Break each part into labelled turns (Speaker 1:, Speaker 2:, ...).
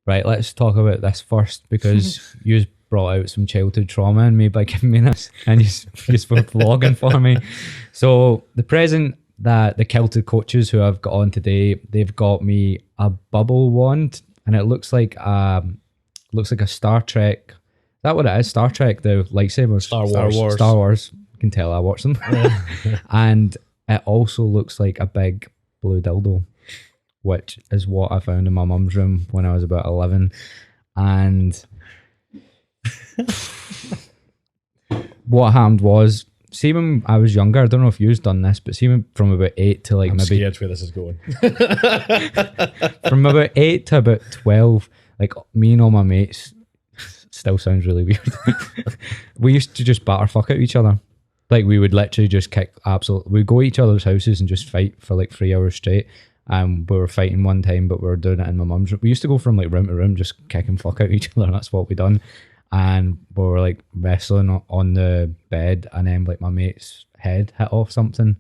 Speaker 1: Right, let's talk about this first because you brought out some childhood trauma in me by giving me this and you were vlogging for me. So the present that the Kilted coaches who I've got on today, they've got me a bubble wand and it looks like a Star Trek. Is that what it is? Star Trek, the lightsabers? Star Wars. You can tell I watch them. And it also looks like a big blue dildo, which is what I found in my mum's room when I was about 11. And what happened was, see when I was younger, I don't know if you've done this, but see when from about 8 to like
Speaker 2: I'm
Speaker 1: maybe
Speaker 2: scared where this is going.
Speaker 1: from about 8 to about 12, like me and all my mates, still sounds really weird. We used to just batter fuck at each other. Like we would literally just we'd go to each other's houses and just fight for like 3 hours straight. We were fighting one time, but we were doing it in my mum's room. We used to go from like room to room, just kicking fuck out each other. That's what we done. And we were like wrestling on the bed, and then like my mate's head hit off something,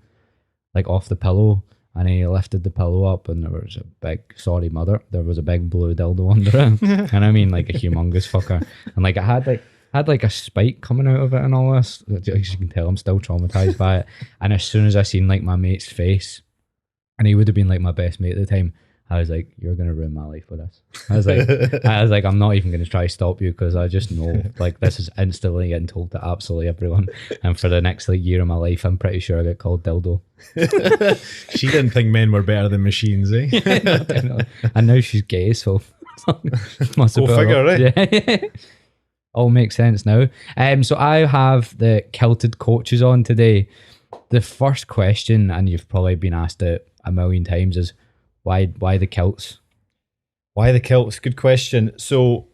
Speaker 1: like off the pillow, and he lifted the pillow up, and there was a big, sorry mother, there was a big blue dildo under it, and I mean like a humongous fucker, and like it had like a spike coming out of it and all this. As you can tell, I'm still traumatized by it. And as soon as I seen like my mate's face, and he would have been like my best mate at the time, I was like, you're going to ruin my life with this. I was like, I'm not even going to try to stop you because I just know like this is instantly getting told to absolutely everyone. And for the next like year of my life, I'm pretty sure I get called dildo.
Speaker 2: She didn't think men were better than machines, eh?
Speaker 1: No, and now she's gay, so must have
Speaker 2: Go figure, right?
Speaker 1: Yeah. All makes sense now. So I have the Kilted coaches on today. The first question, and you've probably been asked it a million times, is why the kilts?
Speaker 2: Why the kilts? Good question. So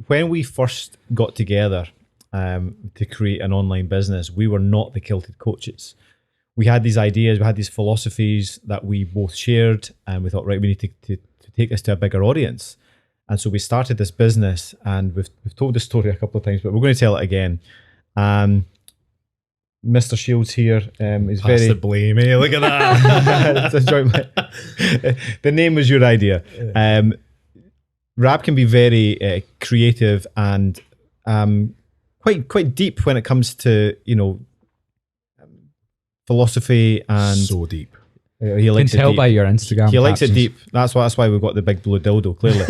Speaker 2: when we first got together to create an online business, we were not the Kilted coaches. We had these ideas, we had these philosophies that we both shared, and we thought, right, we need to take this to a bigger audience. And so we started this business, and we've told this story a couple of times, but we're going to tell it again. Mr. Shields here is
Speaker 3: Pass
Speaker 2: very
Speaker 3: the blame, eh? Look at that.
Speaker 2: The name was your idea. Rab can be very creative and quite deep when it comes to philosophy, and
Speaker 3: So deep.
Speaker 2: he
Speaker 1: You can
Speaker 2: likes it
Speaker 1: tell
Speaker 2: deep.
Speaker 1: by your Instagram.
Speaker 2: He likes it
Speaker 1: captions.
Speaker 2: deep. That's why we've got the big blue dildo, clearly.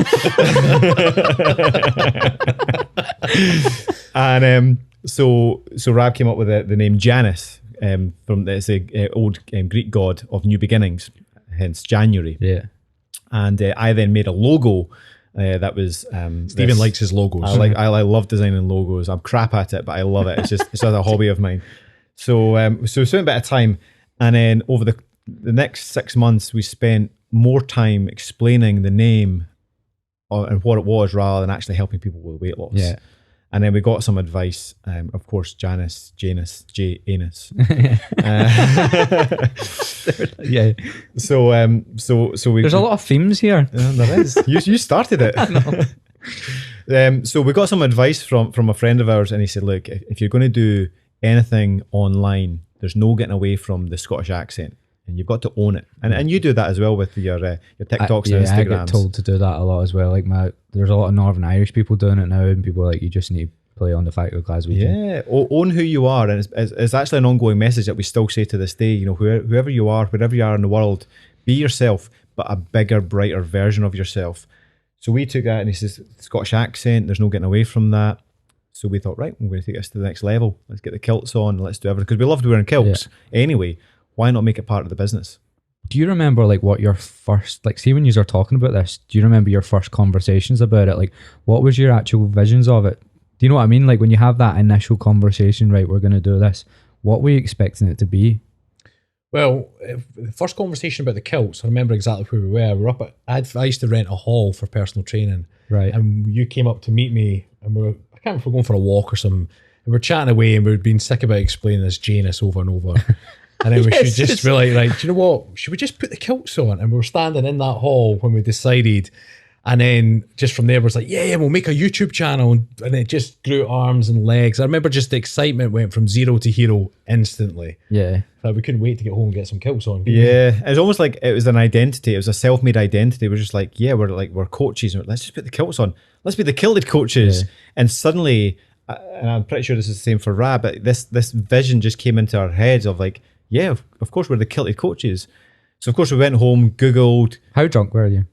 Speaker 2: And so Rab came up with the name Janus, from it's a old Greek god of new beginnings, hence January.
Speaker 1: Yeah.
Speaker 2: And I then made a logo that was
Speaker 3: Stephen likes his logos.
Speaker 2: I love designing logos. I'm crap at it, but I love it. It's just a hobby of mine. So we spent a bit of time, and then over the next 6 months, we spent more time explaining the name and what it was rather than actually helping people with weight loss.
Speaker 1: Yeah.
Speaker 2: And then we got some advice, of course, Janus, Janus.
Speaker 1: Yeah.
Speaker 2: So we.
Speaker 1: There's a lot of themes here.
Speaker 2: There is. You started it. So we got some advice from a friend of ours, and he said, look, if you're going to do anything online, there's no getting away from the Scottish accent, and you've got to own it. And you do that as well with your TikToks and Instagrams.
Speaker 1: I get told to do that a lot as well. Like there's a lot of Northern Irish people doing it now, and people are like, you just need to play on the fact of Glaswegian.
Speaker 2: Yeah, own who you are, and it's actually an ongoing message that we still say to this day. Whoever you are, wherever you are in the world, be yourself, but a bigger, brighter version of yourself. So we took that, and he says, Scottish accent, there's no getting away from that. So we thought, right, we're going to take this to the next level. Let's get the kilts on, let's do everything, because we loved wearing kilts anyway. Why not make it part of the business?
Speaker 1: Do you remember like what your first, like, see when you were talking about this, do you remember your first conversations about it? Like, what was your actual visions of it? Do you know what I mean? Like when you have that initial conversation, right, we're going to do this, what were you expecting it to be?
Speaker 3: Well, the first conversation about the kilts, I remember exactly where we were. We were up at, I used to rent a hall for personal training.
Speaker 1: Right.
Speaker 3: And you came up to meet me, and I can't remember if we were going for a walk or something. And we're chatting away, and we'd been sick about explaining this Janus over and over. And then we should just be like, do you know what? Should we just put the kilts on? And we were standing in that hall when we decided. And then just from there, it was like, yeah, we'll make a YouTube channel. And it just grew arms and legs. I remember just the excitement went from zero to hero instantly.
Speaker 1: Yeah.
Speaker 3: Like we couldn't wait to get home and get some kilts on.
Speaker 2: Yeah, it's almost like it was an identity. It was a self-made identity. We're just like, yeah, we're coaches. Let's just put the kilts on. Let's be the Kilted coaches.
Speaker 1: Yeah.
Speaker 2: And suddenly, and I'm pretty sure this is the same for Rab, but this vision just came into our heads of like, yeah, of course we're the Kilted coaches. So of course we went home, Googled.
Speaker 1: How drunk were you?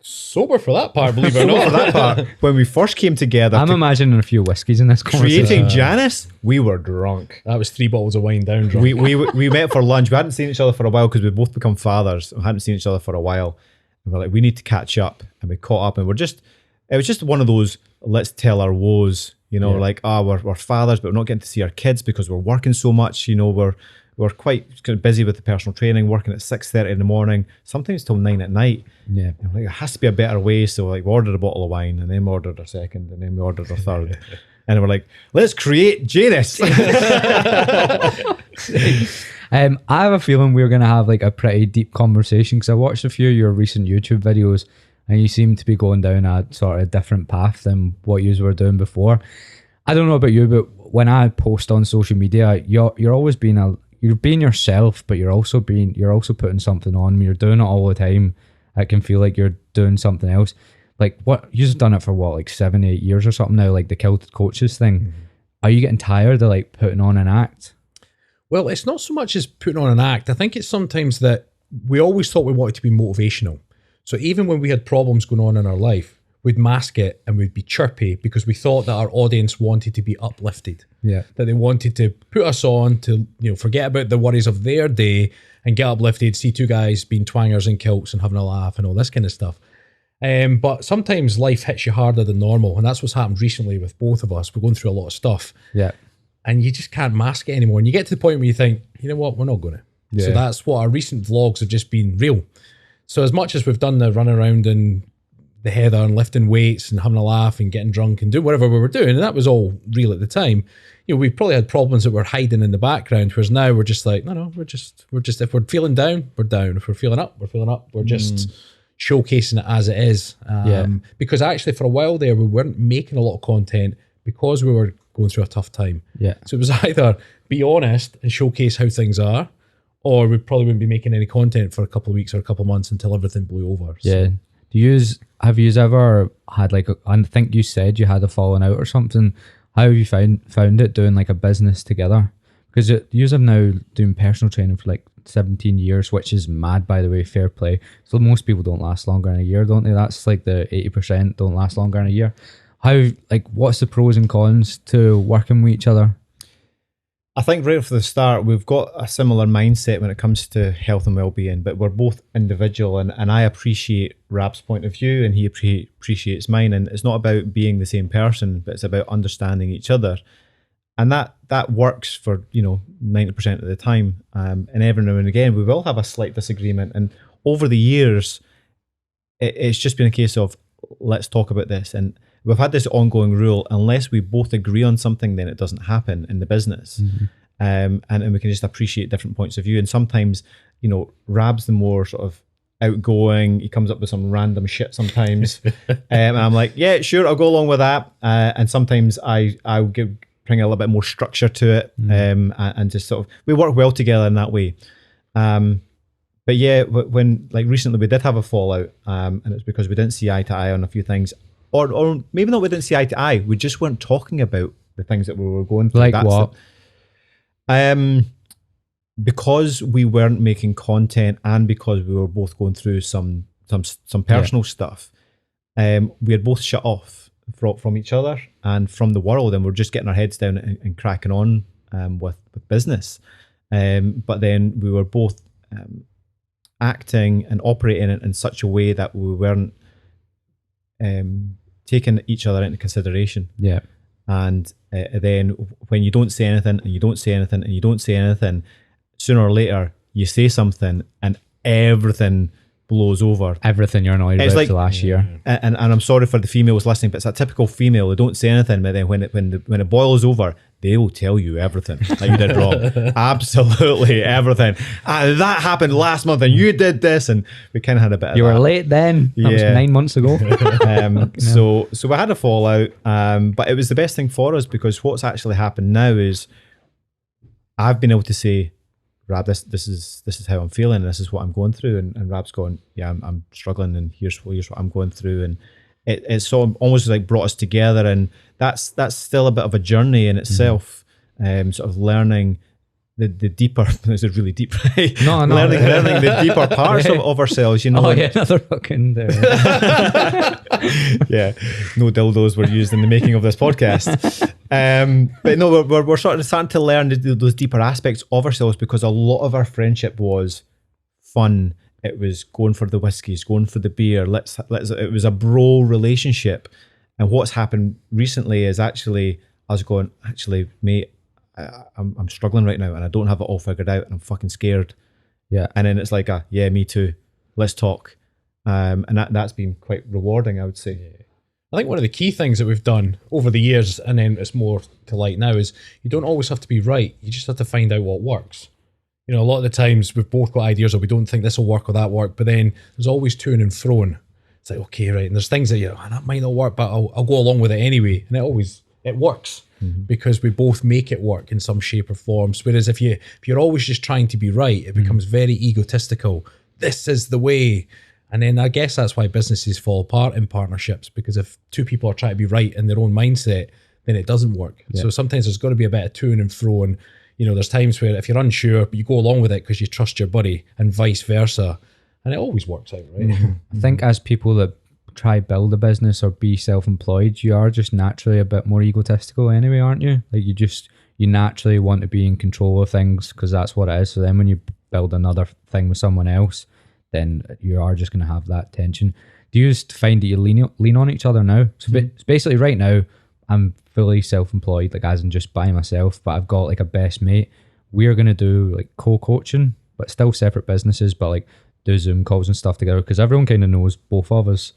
Speaker 3: Sober for that part, believe it or not.
Speaker 2: For that part, when we first came together,
Speaker 1: I'm imagining a few whiskies in this conversation.
Speaker 2: creating Janice, we were drunk.
Speaker 3: That was 3 bottles of wine down drunk.
Speaker 2: We met for lunch. We hadn't seen each other for a while because we'd both become fathers. We hadn't seen each other for a while. And we're like, we need to catch up. And we caught up and it was just one of those, let's tell our woes, like, we're fathers, but we're not getting to see our kids because we're working so much. We're quite kind of busy with the personal training, working at 6:30 in the morning, sometimes till 9 at night.
Speaker 1: Yeah.
Speaker 2: And we're like, there has to be a better way. So like we ordered a bottle of wine and then we ordered our second and then we ordered our third. And we're like, let's create Janus.
Speaker 1: I have a feeling we're going to have like a pretty deep conversation because I watched a few of your recent YouTube videos and you seem to be going down a sort of different path than what you were doing before. I don't know about you, but when I post on social media, you're always you're being yourself, but you're also putting something on. When you're doing it all the time, it can feel like you're doing something else. Like you've done it for like 7-8 years or something now, like the Kilted coaches thing. Mm-hmm. Are you getting tired of like putting on an act?
Speaker 3: Well, it's not so much as putting on an act. I think it's sometimes that we always thought we wanted to be motivational. So even when we had problems going on in our life, we'd mask it and we'd be chirpy because we thought that our audience wanted to be uplifted.
Speaker 1: Yeah. That
Speaker 3: they wanted to put us on to, forget about the worries of their day and get uplifted, see two guys being twangers in kilts and having a laugh and all this kind of stuff. But sometimes life hits you harder than normal. And that's what's happened recently with both of us. We're going through a lot of stuff.
Speaker 1: Yeah.
Speaker 3: And you just can't mask it anymore. And you get to the point where you think, you know what, we're not going to. Yeah. So that's what our recent vlogs have just been real. So as much as we've done the run around and the heather and lifting weights and having a laugh and getting drunk and doing whatever we were doing, and that was all real at the time, we probably had problems that were hiding in the background, whereas now we're just like, no, we're just if we're feeling down, we're down. If we're feeling up, we're feeling up. We're just showcasing it as it is. Because actually for a while there, we weren't making a lot of content because we were going through a tough time. Yeah. So it was either be honest and showcase how things are, or we probably wouldn't be making any content for a couple of weeks or a couple of months until everything blew over.
Speaker 1: Yeah. So. Have you ever had I think you said you had a falling out or something? How have you found it doing like a business together? Because you have now doing personal training for like 17 years, which is mad, by the way, fair play. So most people don't last longer than a year, don't they? That's like the 80% don't last longer than a year. What's the pros and cons to working with each other?
Speaker 2: I think right from the start, we've got a similar mindset when it comes to health and well-being, but we're both individual and I appreciate Rab's point of view and he appreciates mine. And it's not about being the same person, but it's about understanding each other. And that works for, 90% of the time. And every now and again, we will have a slight disagreement. And over the years, it's just been a case of, let's talk about this. And we've had this ongoing rule, unless we both agree on something, then it doesn't happen in the business. Mm-hmm. And we can just appreciate different points of view. And sometimes, Rab's the more sort of outgoing. He comes up with some random shit sometimes. And I'm like, yeah, sure, I'll go along with that. And sometimes I'll bring a little bit more structure to it. And just sort of, we work well together in that way. But yeah, when like recently we did have a fallout, and it's because we didn't see eye to eye on a few things. Or maybe not we didn't see eye to eye. We just weren't talking about the things that we were going through.
Speaker 1: Like what?
Speaker 2: Because we weren't making content and because we were both going through some personal stuff, we had both shut off from each other and from the world, and we're just getting our heads down and cracking on with business. But then we were both acting and operating in such a way that we weren't taking each other into consideration.
Speaker 1: Yeah.
Speaker 2: And then when you don't say anything and you don't say anything and you don't say anything, sooner or later you say something and everything blows over.
Speaker 1: Everything you're annoyed
Speaker 2: It's
Speaker 1: about
Speaker 2: like-
Speaker 1: the last year.
Speaker 2: And I'm sorry for the females listening, but it's a typical female. They don't say anything, but then when it boils over, they will tell you everything that you did wrong. Absolutely everything. That happened last month, and you did this, and we kind of had a bit of
Speaker 1: You
Speaker 2: that.
Speaker 1: were late then. That was
Speaker 2: Yeah.
Speaker 1: 9 months ago.
Speaker 2: So we had a fallout, but it was the best thing for us, because what's actually happened now is I've been able to say, Rab, this is how I'm feeling, and this is what I'm going through, and Rab's going, yeah, I'm struggling, and here's what I'm going through, and it's so almost like brought us together, and that's still a bit of a journey in itself, sort of learning the deeper. This is really deep, right?
Speaker 1: No.
Speaker 2: learning the deeper parts of ourselves, you know.
Speaker 1: Oh yeah, another fucking.
Speaker 2: Yeah, no dildos were used in the making of this podcast. But no, we're sort of starting to learn those deeper aspects of ourselves, because a lot of our friendship was fun. It was going for the whiskeys, going for the beer. Let's. It was a bro relationship. And what's happened recently is actually us going, actually, mate, I'm struggling right now, and I don't have it all figured out, and I'm fucking scared.
Speaker 1: Yeah.
Speaker 2: And then it's like, yeah, me too. Let's talk. And that's been quite rewarding, I would say.
Speaker 3: I think one of the key things that we've done over the years, and then it's more to light now, is you don't always have to be right. You just have to find out what works. You know, a lot of the times we've both got ideas, or we don't think this will work or that work, but then there's always to and froing. It's like, okay, right. And there's things that that might not work, but I'll go along with it anyway. And it works because we both make it work in some shape or form. Whereas if you're always just trying to be right, it becomes very egotistical. This is the way. And then I guess that's why businesses fall apart in partnerships, because if two people are trying to be right in their own mindset, then it doesn't work. Yeah. So sometimes there's got to be a bit of to and fro. And, there's times where if you're unsure, but you go along with it because you trust your buddy, and vice versa. And it always works out, right?
Speaker 1: I think as people that try build a business or be self-employed, you are just naturally a bit more egotistical anyway, aren't you? Like you naturally want to be in control of things, because that's what it is. So then when you build another thing with someone else, then you are just going to have that tension. Do you just find that you lean on each other now? So basically right now, I'm fully self-employed, like as in just by myself, but I've got like a best mate. We're going to do like co-coaching, but still separate businesses, but like do Zoom calls and stuff together, because everyone kind of knows both of us.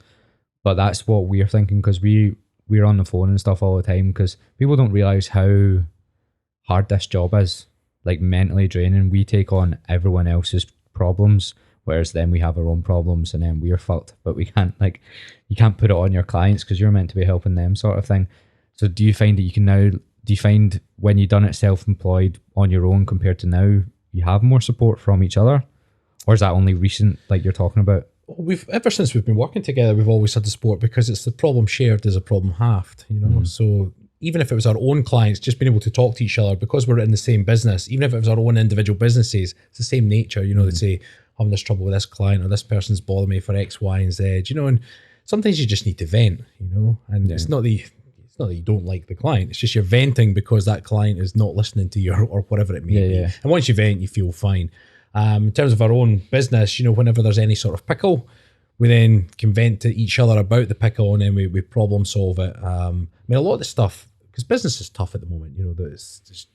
Speaker 1: But that's what we're thinking, because we're on the phone and stuff all the time, because people don't realize how hard this job is, like mentally draining. We take on everyone else's problems, whereas then we have our own problems, and then we're fucked. But we can't, like, you can't put it on your clients because you're meant to be helping them, sort of thing. So do you find that you can now, do you find when you've done it self-employed on your own compared to now, you have more support from each other? Or is that only recent, like you're talking about?
Speaker 3: Ever since we've been working together, we've always had the support, because it's the problem shared is a problem halved, So even if it was our own clients, just being able to talk to each other, because we're in the same business, even if it was our own individual businesses, it's the same nature, They say, having this trouble with this client, or this person's bothering me for X, Y, and Z, and sometimes you just need to vent, and it's not that you don't like the client, it's just you're venting because that client is not listening to you, or whatever it may be.
Speaker 1: Yeah.
Speaker 3: And once you vent, you feel fine. In terms of our own business, whenever there's any sort of pickle, we then can vent to each other about the pickle, and then we problem solve it. I mean, a lot of the stuff, because business is tough at the moment, just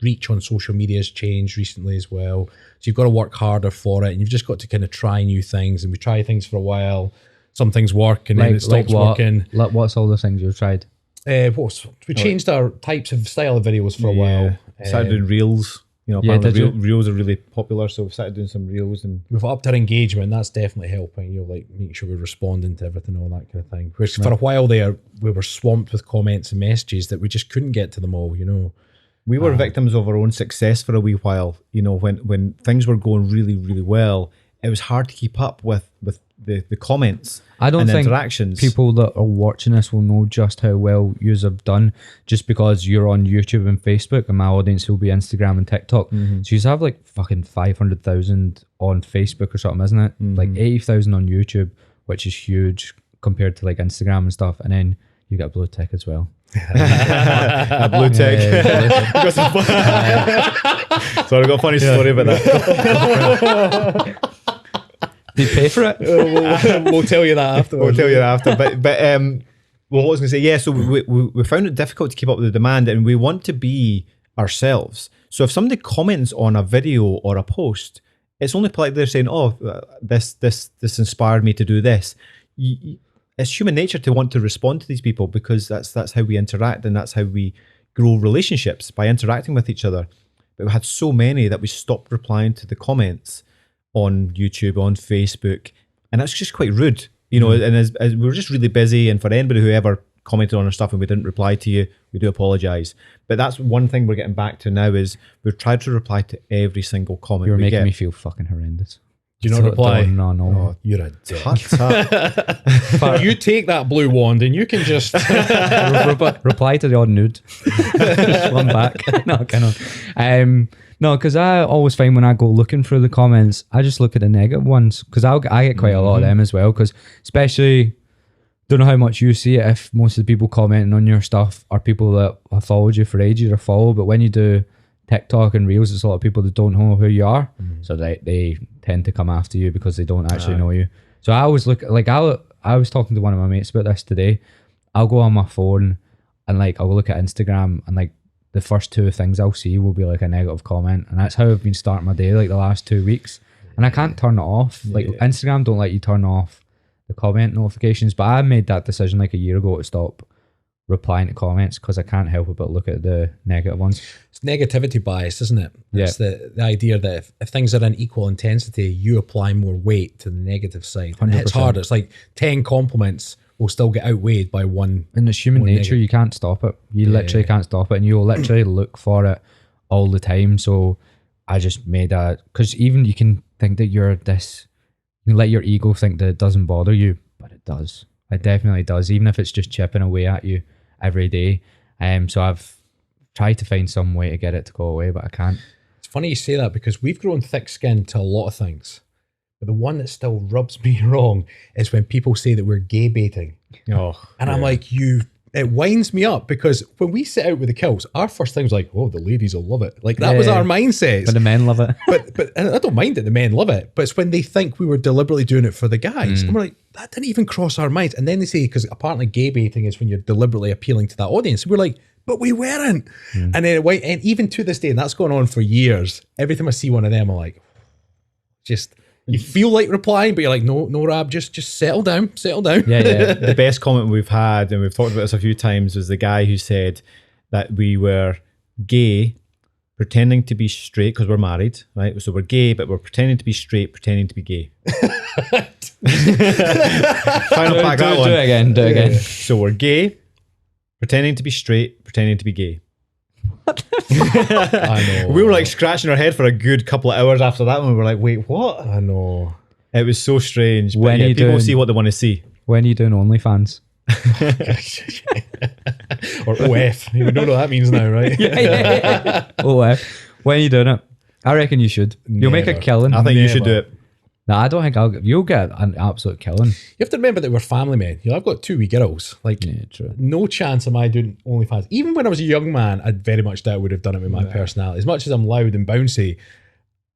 Speaker 3: reach on social media has changed recently as well. So you've got to work harder for it, and you've just got to kind of try new things. And we try things for a while, some things work, and then it stops working.
Speaker 1: What's all the things you've tried?
Speaker 3: We changed our types of style of videos for a while.
Speaker 2: Started doing reels.
Speaker 1: Apparently
Speaker 2: reels are really popular, so we've started doing some reels, and
Speaker 3: we've upped our engagement. That's definitely helping. Like making sure we're responding to everything, all that kind of thing. Whereas for a while there, we were swamped with comments and messages that we just couldn't get to them all.
Speaker 2: We were victims of our own success for a wee while. When things were going really, really well, it was hard to keep up with the comments.
Speaker 1: I don't
Speaker 2: and
Speaker 1: think
Speaker 2: interactions.
Speaker 1: People that are watching this will know just how well you have done, just because you're on YouTube and Facebook, and my audience will be Instagram and TikTok. So you have like fucking 500,000 on Facebook or something, isn't it? Like 80,000 on YouTube, which is huge compared to like Instagram and stuff. And then you get a blue tick as well.
Speaker 2: A blue tick. Sorry, I got a funny story about that.
Speaker 1: Did you pay for it?
Speaker 3: We'll tell you that after.
Speaker 2: We'll tell you that after. But what I was going to say, yeah. So we found it difficult to keep up with the demand, and we want to be ourselves. So if somebody comments on a video or a post, it's only polite they're saying, oh, this inspired me to do this. It's human nature to want to respond to these people, because that's how we interact, and that's how we grow relationships, by interacting with each other. But we had so many that we stopped replying to the comments on YouTube, on Facebook, and that's just quite rude, you know. And as we were just really busy, and for anybody who ever commented on our stuff and we didn't reply to you, we do apologize. But that's one thing we're getting back to now, is we've tried to reply to every single comment.
Speaker 1: You're making me feel fucking horrendous.
Speaker 3: Do you not reply?
Speaker 1: No.
Speaker 2: Oh,
Speaker 3: you're a dick.
Speaker 2: Tut.
Speaker 3: You take that blue wand and you can just
Speaker 1: reply to the odd nude. Just one back. No, kind of. No, because I always find when I go looking through the comments, I just look at the negative ones, because I get quite a lot of them as well. Because especially, don't know how much you see it, if most of the people commenting on your stuff are people that have followed you for ages or follow, but when you do TikTok and Reels, it's a lot of people that don't know who you are, so they tend to come after you because they don't actually know you. So I always look, like I was talking to one of my mates about this today. I'll go on my phone and like I'll look at Instagram, and like the first two things I'll see will be like a negative comment, and that's how I've been starting my day like the last 2 weeks, and I can't turn it off. Like Instagram don't let you turn off the comment notifications, but I made that decision like a year ago to stop replying to comments, because I can't help it but look at the negative ones.
Speaker 3: It's negativity bias, isn't it? It's the idea that if things are in equal intensity, you apply more weight to the negative side. And it's harder. It's like 10 compliments will still get outweighed by one.
Speaker 1: And it's human nature.
Speaker 3: Negative.
Speaker 1: You can't stop it. You literally can't stop it, and you'll literally look for it all the time. So I just made a, because even you can think that you're this, you can let your ego think that it doesn't bother you, but it does. It definitely does, even if it's just chipping away at you every day. So I've tried to find some way to get it to go away, but I can't.
Speaker 3: It's funny you say that, because we've grown thick-skinned to a lot of things, but the one that still rubs me wrong is when people say that we're gay baiting. I'm like, it winds me up, because when we sit out with the kills, our first thing was like, oh, the ladies will love it. Like that was our mindset.
Speaker 1: But the men love it.
Speaker 3: but and I don't mind that the men love it, but it's when they think we were deliberately doing it for the guys. And we're like, that didn't even cross our minds. And then they say, because apparently gay baiting is when you're deliberately appealing to that audience. And we're like, but we weren't. And then and even to this day, and that's going on for years, every time I see one of them, I'm like, just, you feel like replying, but you're like, no, Rab, just settle down.
Speaker 1: Yeah.
Speaker 2: The best comment we've had, and we've talked about this a few times, was the guy who said that we were gay pretending to be straight because we're married, right? So we're gay, but we're pretending to be straight, pretending to be gay. Final pack that one.
Speaker 1: Do it again.
Speaker 2: So we're gay, pretending to be straight, pretending to be gay.
Speaker 3: I know.
Speaker 2: We were like scratching our head for a good couple of hours after that one. We were like, wait, what?
Speaker 3: I know.
Speaker 2: It was so strange.
Speaker 1: When
Speaker 2: But people see what they want to see.
Speaker 1: When are you doing OnlyFans?
Speaker 3: Or OF. You know what that means now, right?
Speaker 1: Yeah. OF. When are you doing it? I reckon you should. You'll make a
Speaker 3: Never.
Speaker 1: killing.
Speaker 2: I think you should do it.
Speaker 1: No, I don't think you'll get an absolute killing.
Speaker 3: You have to remember that we're family men. You know, I've got 2 wee girls. Like,
Speaker 1: Yeah, true.
Speaker 3: no chance am I doing OnlyFans. Even when I was a young man, I very much doubt I would have done it with my personality. As much as I'm loud and bouncy,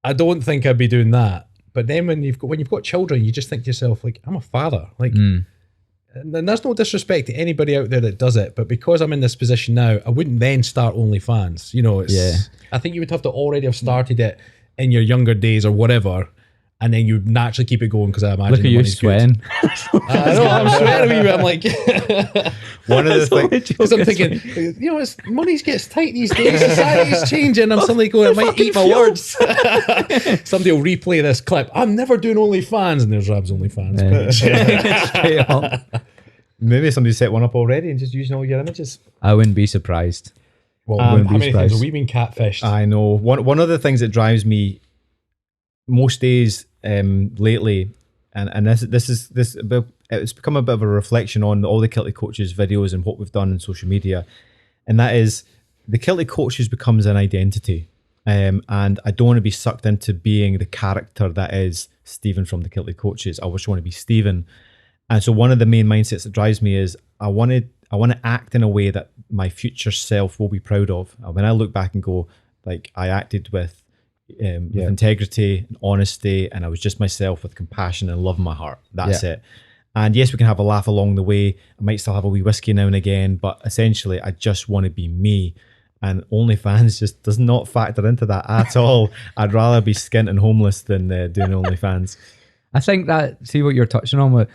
Speaker 3: I don't think I'd be doing that. But then when you've got children, you just think to yourself, like, I'm a father. Like, and there's no disrespect to anybody out there that does it, but because I'm in this position now, I wouldn't then start OnlyFans. You know, I think you would have to already have started it in your younger days or whatever, and then you naturally keep it going, because I imagine
Speaker 1: Look at you sweating.
Speaker 3: I know, I'm sweating a wee bit. I'm like,
Speaker 2: One of the things,
Speaker 3: because I'm thinking, you know, money gets tight these days. Society's changing. I'm suddenly going, I might eat my words. Somebody will replay this clip. I'm never doing OnlyFans, and there's Rab's OnlyFans.
Speaker 1: Straight up.
Speaker 2: maybe somebody set one up already and just using all your images.
Speaker 1: I wouldn't be surprised.
Speaker 3: Well, how many times have we been catfished?
Speaker 2: I know. One of the things that drives me most days lately, and it's become a bit of a reflection on all the Kilted Coaches videos and what we've done on social media, and that is the Kilted Coaches becomes an identity, and I don't want to be sucked into being the character that is Stephen from the Kilted Coaches. I just want to be Stephen, and so one of the main mindsets that drives me is I want to act in a way that my future self will be proud of. When I look back and go, like, I acted with integrity and honesty, and I was just myself with compassion and love in my heart. That's it. And yes, we can have a laugh along the way. I might still have a wee whiskey now and again, but essentially I just want to be me. And OnlyFans just does not factor into that at all. I'd rather be skint and homeless than doing OnlyFans.
Speaker 1: I think that, see what you're touching on with,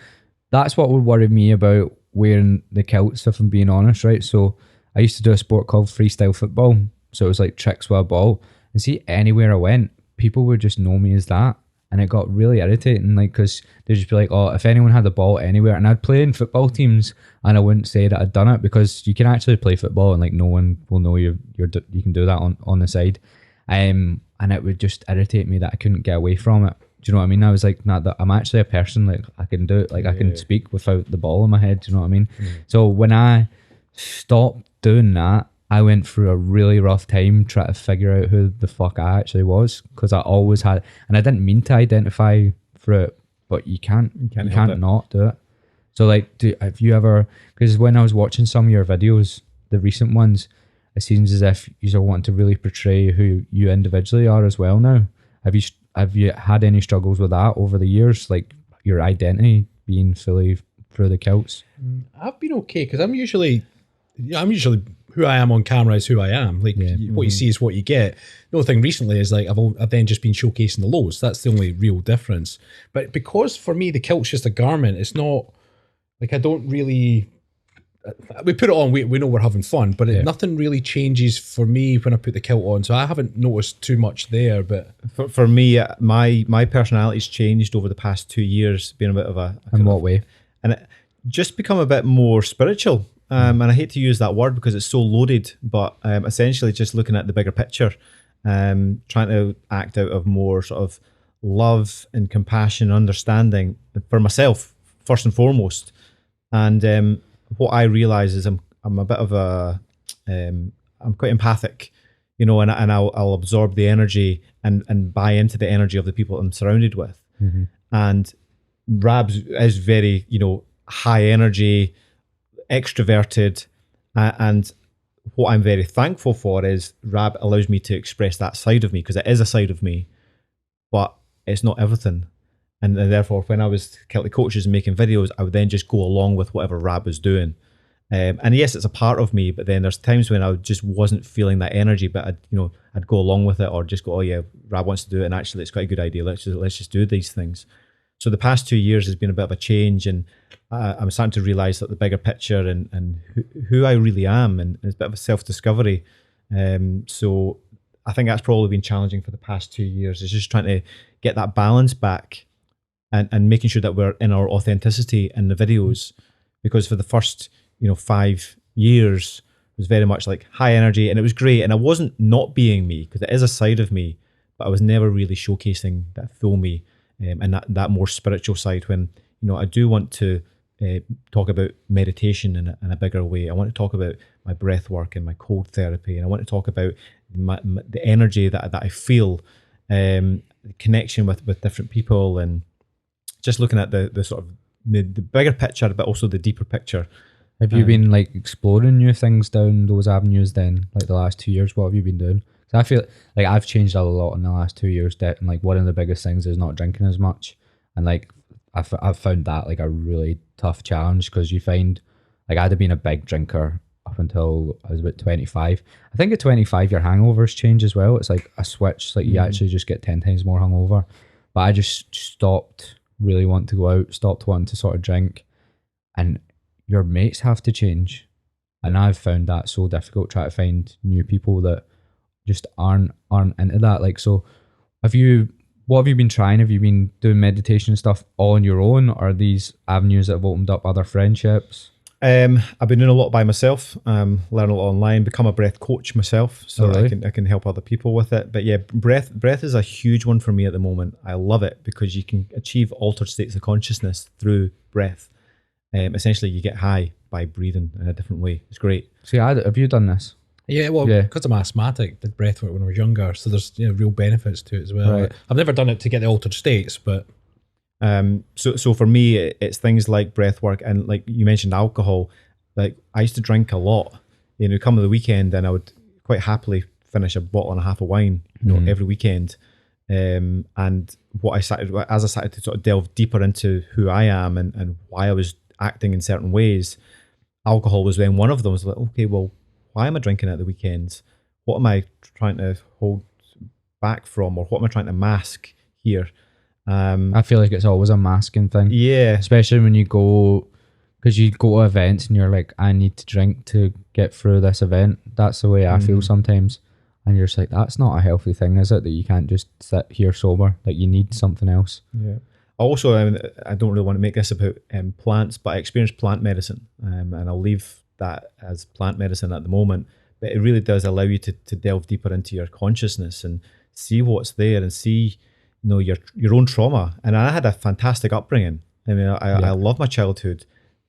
Speaker 1: that's what would worry me about wearing the kilts, if I'm being honest, right? So I used to do a sport called freestyle football. So it was like tricks with a ball. And see, anywhere I went, people would just know me as that. And it got really irritating, like, because they'd just be like, oh, if anyone had the ball anywhere, and I'd play in football teams, and I wouldn't say that I'd done it, because you can actually play football and like no one will know you can do that on the side. And it would just irritate me that I couldn't get away from it. Do you know what I mean? I was like, nah, I'm actually a person, like I can do it, like I can speak without the ball in my head. Do you know what I mean? So when I stopped doing that, I went through a really rough time trying to figure out who the fuck I actually was, because I always had, and I didn't mean to identify for it, but you can't not do it. So like, have you ever, because when I was watching some of your videos, the recent ones, it seems as if you want to really portray who you individually are as well now. Have you had any struggles with that over the years, like your identity being fully through the kilts?
Speaker 3: I've been okay, because I'm usually who I am on camera is who I am. Like what you see is what you get. The only thing recently is like I've then just been showcasing the lows. That's the only real difference. But because for me the kilt's just a garment, it's not like I don't really. We put it on. We know we're having fun, but nothing really changes for me when I put the kilt on. So I haven't noticed too much there. But
Speaker 2: for me, my personality's changed over the past 2 years. Being a bit of a
Speaker 1: in what way?
Speaker 2: And it just become a bit more spiritual. And I hate to use that word because it's so loaded, but essentially just looking at the bigger picture, trying to act out of more sort of love and compassion, understanding for myself first and foremost. And what I realize is I'm a bit of a I'm quite empathic, you know, and I'll absorb the energy and buy into the energy of the people I'm surrounded with. And Rabs is very, you know, high energy, extroverted, and what I'm very thankful for is Rab allows me to express that side of me, because it is a side of me, but it's not everything. And therefore, when I was Kilted Coaches and making videos, I would then just go along with whatever Rab was doing. And yes, it's a part of me, but then there's times when I just wasn't feeling that energy, but I'd go along with it, or just go, oh yeah, Rab wants to do it, and actually it's quite a good idea. Let's just do these things. So the past 2 years has been a bit of a change, and I'm starting to realize that the bigger picture and who I really am, and it's a bit of a self-discovery. So I think that's probably been challenging for the past 2 years, is just trying to get that balance back and making sure that we're in our authenticity in the videos, because for the first 5 years it was very much like high energy, and it was great, and I wasn't not being me, because it is a side of me, but I was never really showcasing that full me, and that more spiritual side, when I do want to talk about meditation in a bigger way. I want to talk about my breath work and my cold therapy, and I want to talk about the energy that I feel, the connection with different people, and just looking at the sort of the bigger picture, but also the deeper picture.
Speaker 1: Have you been like exploring new things down those avenues then, like the last 2 years? What have you been doing? So I feel like I've changed a lot in the last 2 years, and like one of the biggest things is not drinking as much, and like I've found that like a really tough challenge, because you find, like, I'd have been a big drinker up until I was about 25. I think at 25 your hangovers change as well. It's like a switch, like you actually just get 10 times more hungover. But I just stopped really wanting to go out, stopped wanting to sort of drink, and your mates have to change. And I've found that so difficult, trying to find new people that just aren't into that. Like, so what have you been trying? Have you been doing meditation and stuff all on your own, or are these avenues that have opened up other friendships?
Speaker 2: I've been doing a lot by myself, learn a lot online, become a breath coach myself, so I can help other people with it. But yeah, breath is a huge one for me at the moment. I love it because you can achieve altered states of consciousness through breath. Essentially, you get high by breathing in a different way. It's great.
Speaker 1: See, have you done this?
Speaker 3: Yeah, well, because I'm asthmatic, did breathwork when I was younger, so there's real benefits to it as well. Right. I've never done it to get the altered states, but
Speaker 2: so for me, it's things like breathwork, and like you mentioned, alcohol. Like, I used to drink a lot. Come the weekend, and I would quite happily finish a bottle and a half of wine, every weekend. And as I started to sort of delve deeper into who I am and why I was acting in certain ways, alcohol was then one of them. I was like, okay, well, why am I drinking at the weekends? what am I trying to hold back from, or what am I trying to mask here?
Speaker 1: I feel like it's always a masking thing.
Speaker 2: Yeah.
Speaker 1: Especially when you go, because you go to events and you're like, I need to drink to get through this event. That's the way I feel sometimes. And you're just like, that's not a healthy thing, is it? That you can't just sit here sober. Like, you need something else.
Speaker 2: Yeah. Also, I don't really want to make this about plants, but I experienced plant medicine, and I'll leave that as plant medicine at the moment. But it really does allow you to delve deeper into your consciousness and see what's there, and see, your own trauma. And I had a fantastic upbringing. I mean, I love my childhood,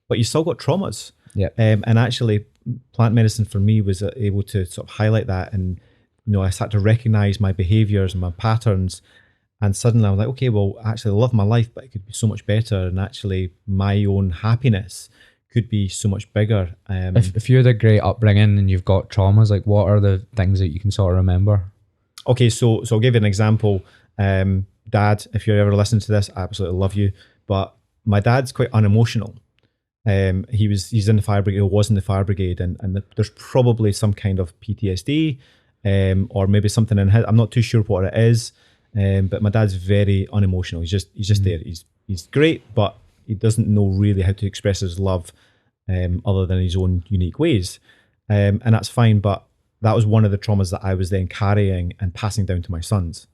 Speaker 2: but you still got traumas.
Speaker 1: Yeah.
Speaker 2: And actually, plant medicine for me was able to sort of highlight that, and I started to recognize my behaviors and my patterns. And suddenly I was like, okay, well, actually, I love my life, but it could be so much better. And actually, my own happiness could be so much bigger.
Speaker 1: If you had a great upbringing and you've got traumas, like, what are the things that you can sort of remember?
Speaker 2: Okay, so I'll give you an example. Dad, if you're ever listening to this, I absolutely love you. But my dad's quite unemotional. He's in the fire brigade, or was in the fire brigade, and there's probably some kind of PTSD, or maybe something in his. I'm not too sure what it is. But my dad's very unemotional. He's just there. He's great, but he doesn't know really how to express his love, other than his own unique ways. And that's fine. But that was one of the traumas that I was then carrying and passing down to my sons.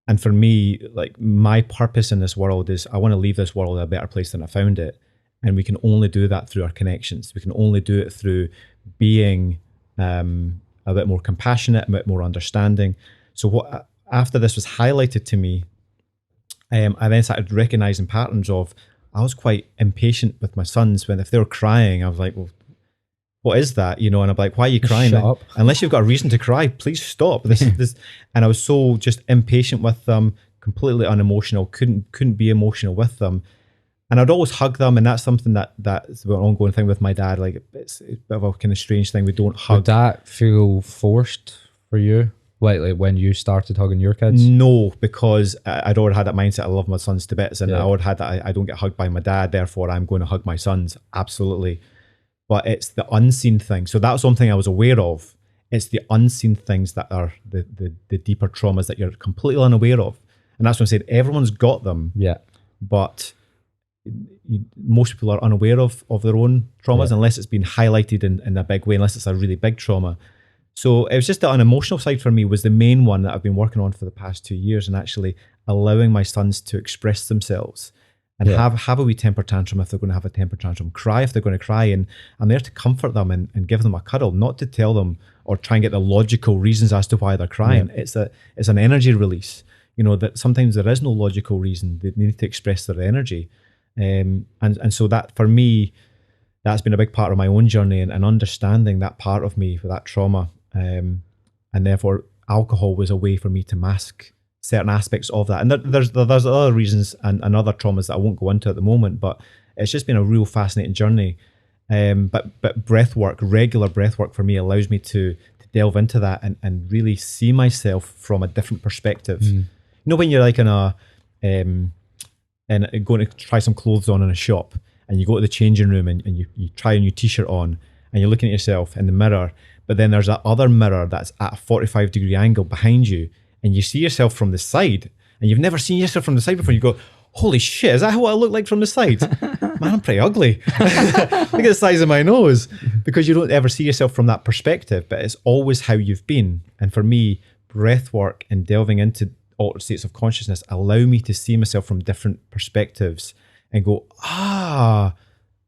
Speaker 2: And for me, like, my purpose in this world is I want to leave this world a better place than I found it. And we can only do that through our connections. We can only do it through being a bit more compassionate, a bit more understanding. So after this was highlighted to me, I then started recognizing patterns of, I was quite impatient with my sons. When if they were crying, I was like, well, what is that? And I'm like, why are you crying?
Speaker 1: Shut up.
Speaker 2: Unless you've got a reason to cry, please stop. This. And I was so just impatient with them, completely unemotional, couldn't be emotional with them. And I'd always hug them, and that's something that's an ongoing thing with my dad. Like, it's a bit of a kind of strange thing. We don't hug.
Speaker 1: Did that feel forced for you? Like when you started hugging your kids?
Speaker 2: No, because I'd already had that mindset. I love my sons to bits, and I already had that. I don't get hugged by my dad, therefore I'm going to hug my sons. Absolutely. But it's the unseen thing. So that's one thing I was aware of. It's the unseen things that are the deeper traumas that you're completely unaware of. And that's what I said. Everyone's got them.
Speaker 1: Yeah.
Speaker 2: But most people are unaware of their own traumas, unless it's been highlighted in a big way, unless it's a really big trauma. So it was just the unemotional side for me was the main one that I've been working on for the past 2 years, and actually allowing my sons to express themselves and have a wee temper tantrum if they're going to have a temper tantrum, cry if they're going to cry. And I'm there to comfort them and give them a cuddle, not to tell them or try and get the logical reasons as to why they're crying. Yeah. It's an energy release, that sometimes there is no logical reason. They need to express their energy. And so that, for me, that's been a big part of my own journey, and understanding that part of me for that trauma. And therefore alcohol was a way for me to mask certain aspects of that. And there's other reasons and other traumas that I won't go into at the moment, but it's just been a real fascinating journey. But breathwork, regular breathwork for me allows me to delve into that and really see myself from a different perspective. When you're like and going to try some clothes on in a shop, and you go to the changing room and you try a new t-shirt on, and you're looking at yourself in the mirror, but then there's that other mirror that's at a 45-degree angle behind you, and you see yourself from the side, and you've never seen yourself from the side before. You go, holy shit, is that what I look like from the side? Man, I'm pretty ugly. Look at the size of my nose. Because you don't ever see yourself from that perspective, but it's always how you've been. And for me, breath work and delving into altered states of consciousness allow me to see myself from different perspectives and go,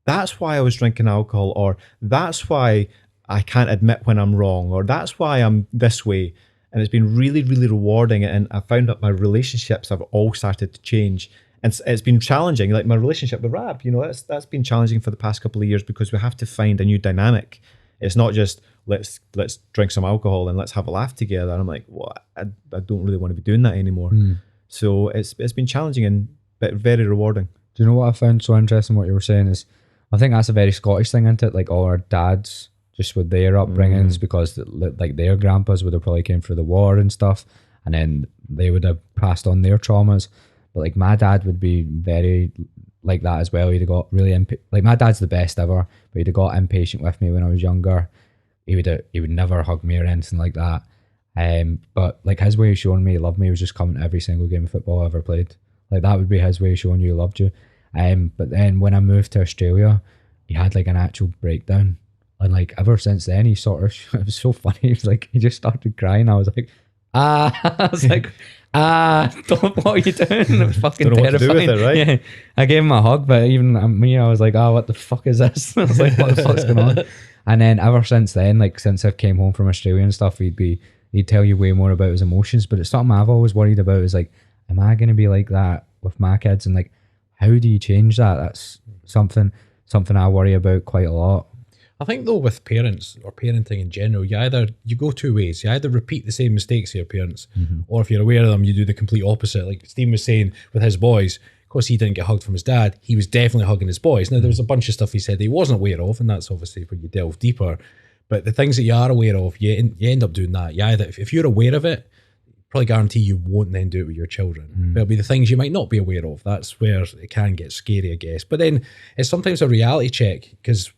Speaker 2: that's why I was drinking alcohol, or that's why I can't admit when I'm wrong, or that's why I'm this way. And it's been really, really rewarding. And I found that my relationships have all started to change. And it's been challenging, like my relationship with Rab, that's been challenging for the past couple of years, because we have to find a new dynamic. It's not just let's drink some alcohol and let's have a laugh together. And I'm like, well, I don't really want to be doing that anymore. So it's been challenging but very rewarding.
Speaker 1: Do you know what I found so interesting? What you were saying is, I think that's a very Scottish thing, isn't it? Like all our dads, just with their upbringings, because like their grandpas would have probably came through the war and stuff, and then they would have passed on their traumas. But like my dad would be very like that as well. He'd have got really like my dad's the best ever, but he'd have got impatient with me when I was younger. he would never hug me or anything like that. But like his way of showing me he loved me was just coming to every single game of football I ever played. Like that would be his way of showing you he loved you. But then when I moved to Australia, he had like an actual breakdown. And like ever since then, he sort of, it was so funny. He was like, he just started crying. I was like, I was like, don't, what are you doing? It was fucking
Speaker 2: Don't know what to
Speaker 1: terrifying.
Speaker 2: do with it, right?
Speaker 1: Yeah. I gave him a hug, but even me, I was like, what the fuck is this? I was like, what the fuck's going on? And then ever since then, like since I came home from Australia and stuff, he'd tell you way more about his emotions. But it's something I've always worried about is like, am I going to be like that with my kids? And like, how do you change that? That's something I worry about quite a lot.
Speaker 3: I think though with parents or parenting in general, you go two ways. You either repeat the same mistakes of your parents, or if you're aware of them, you do the complete opposite. Like Stephen was saying with his boys, of course he didn't get hugged from his dad. He was definitely hugging his boys. Now there was a bunch of stuff he said that he wasn't aware of, and that's obviously where you delve deeper. But the things that you are aware of, you end up doing that. You either, if you're aware of it, probably guarantee you won't then do it with your children. But it'll be the things you might not be aware of. That's where it can get scary, I guess. But then it's sometimes a reality check because,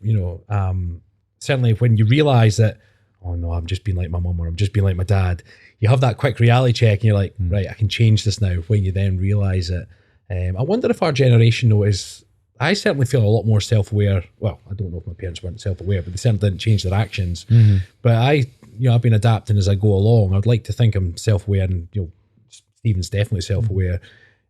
Speaker 3: certainly when you realise that, oh no, I'm just being like my mum or I'm just being like my dad, you have that quick reality check and you're like, right, I can change this now when you then realise it. I wonder if our generation though I certainly feel a lot more self-aware. Well, I don't know if my parents weren't self-aware, but they certainly didn't change their actions. But I've been adapting as I go along. I'd like to think I'm self-aware, and Stephen's definitely self-aware.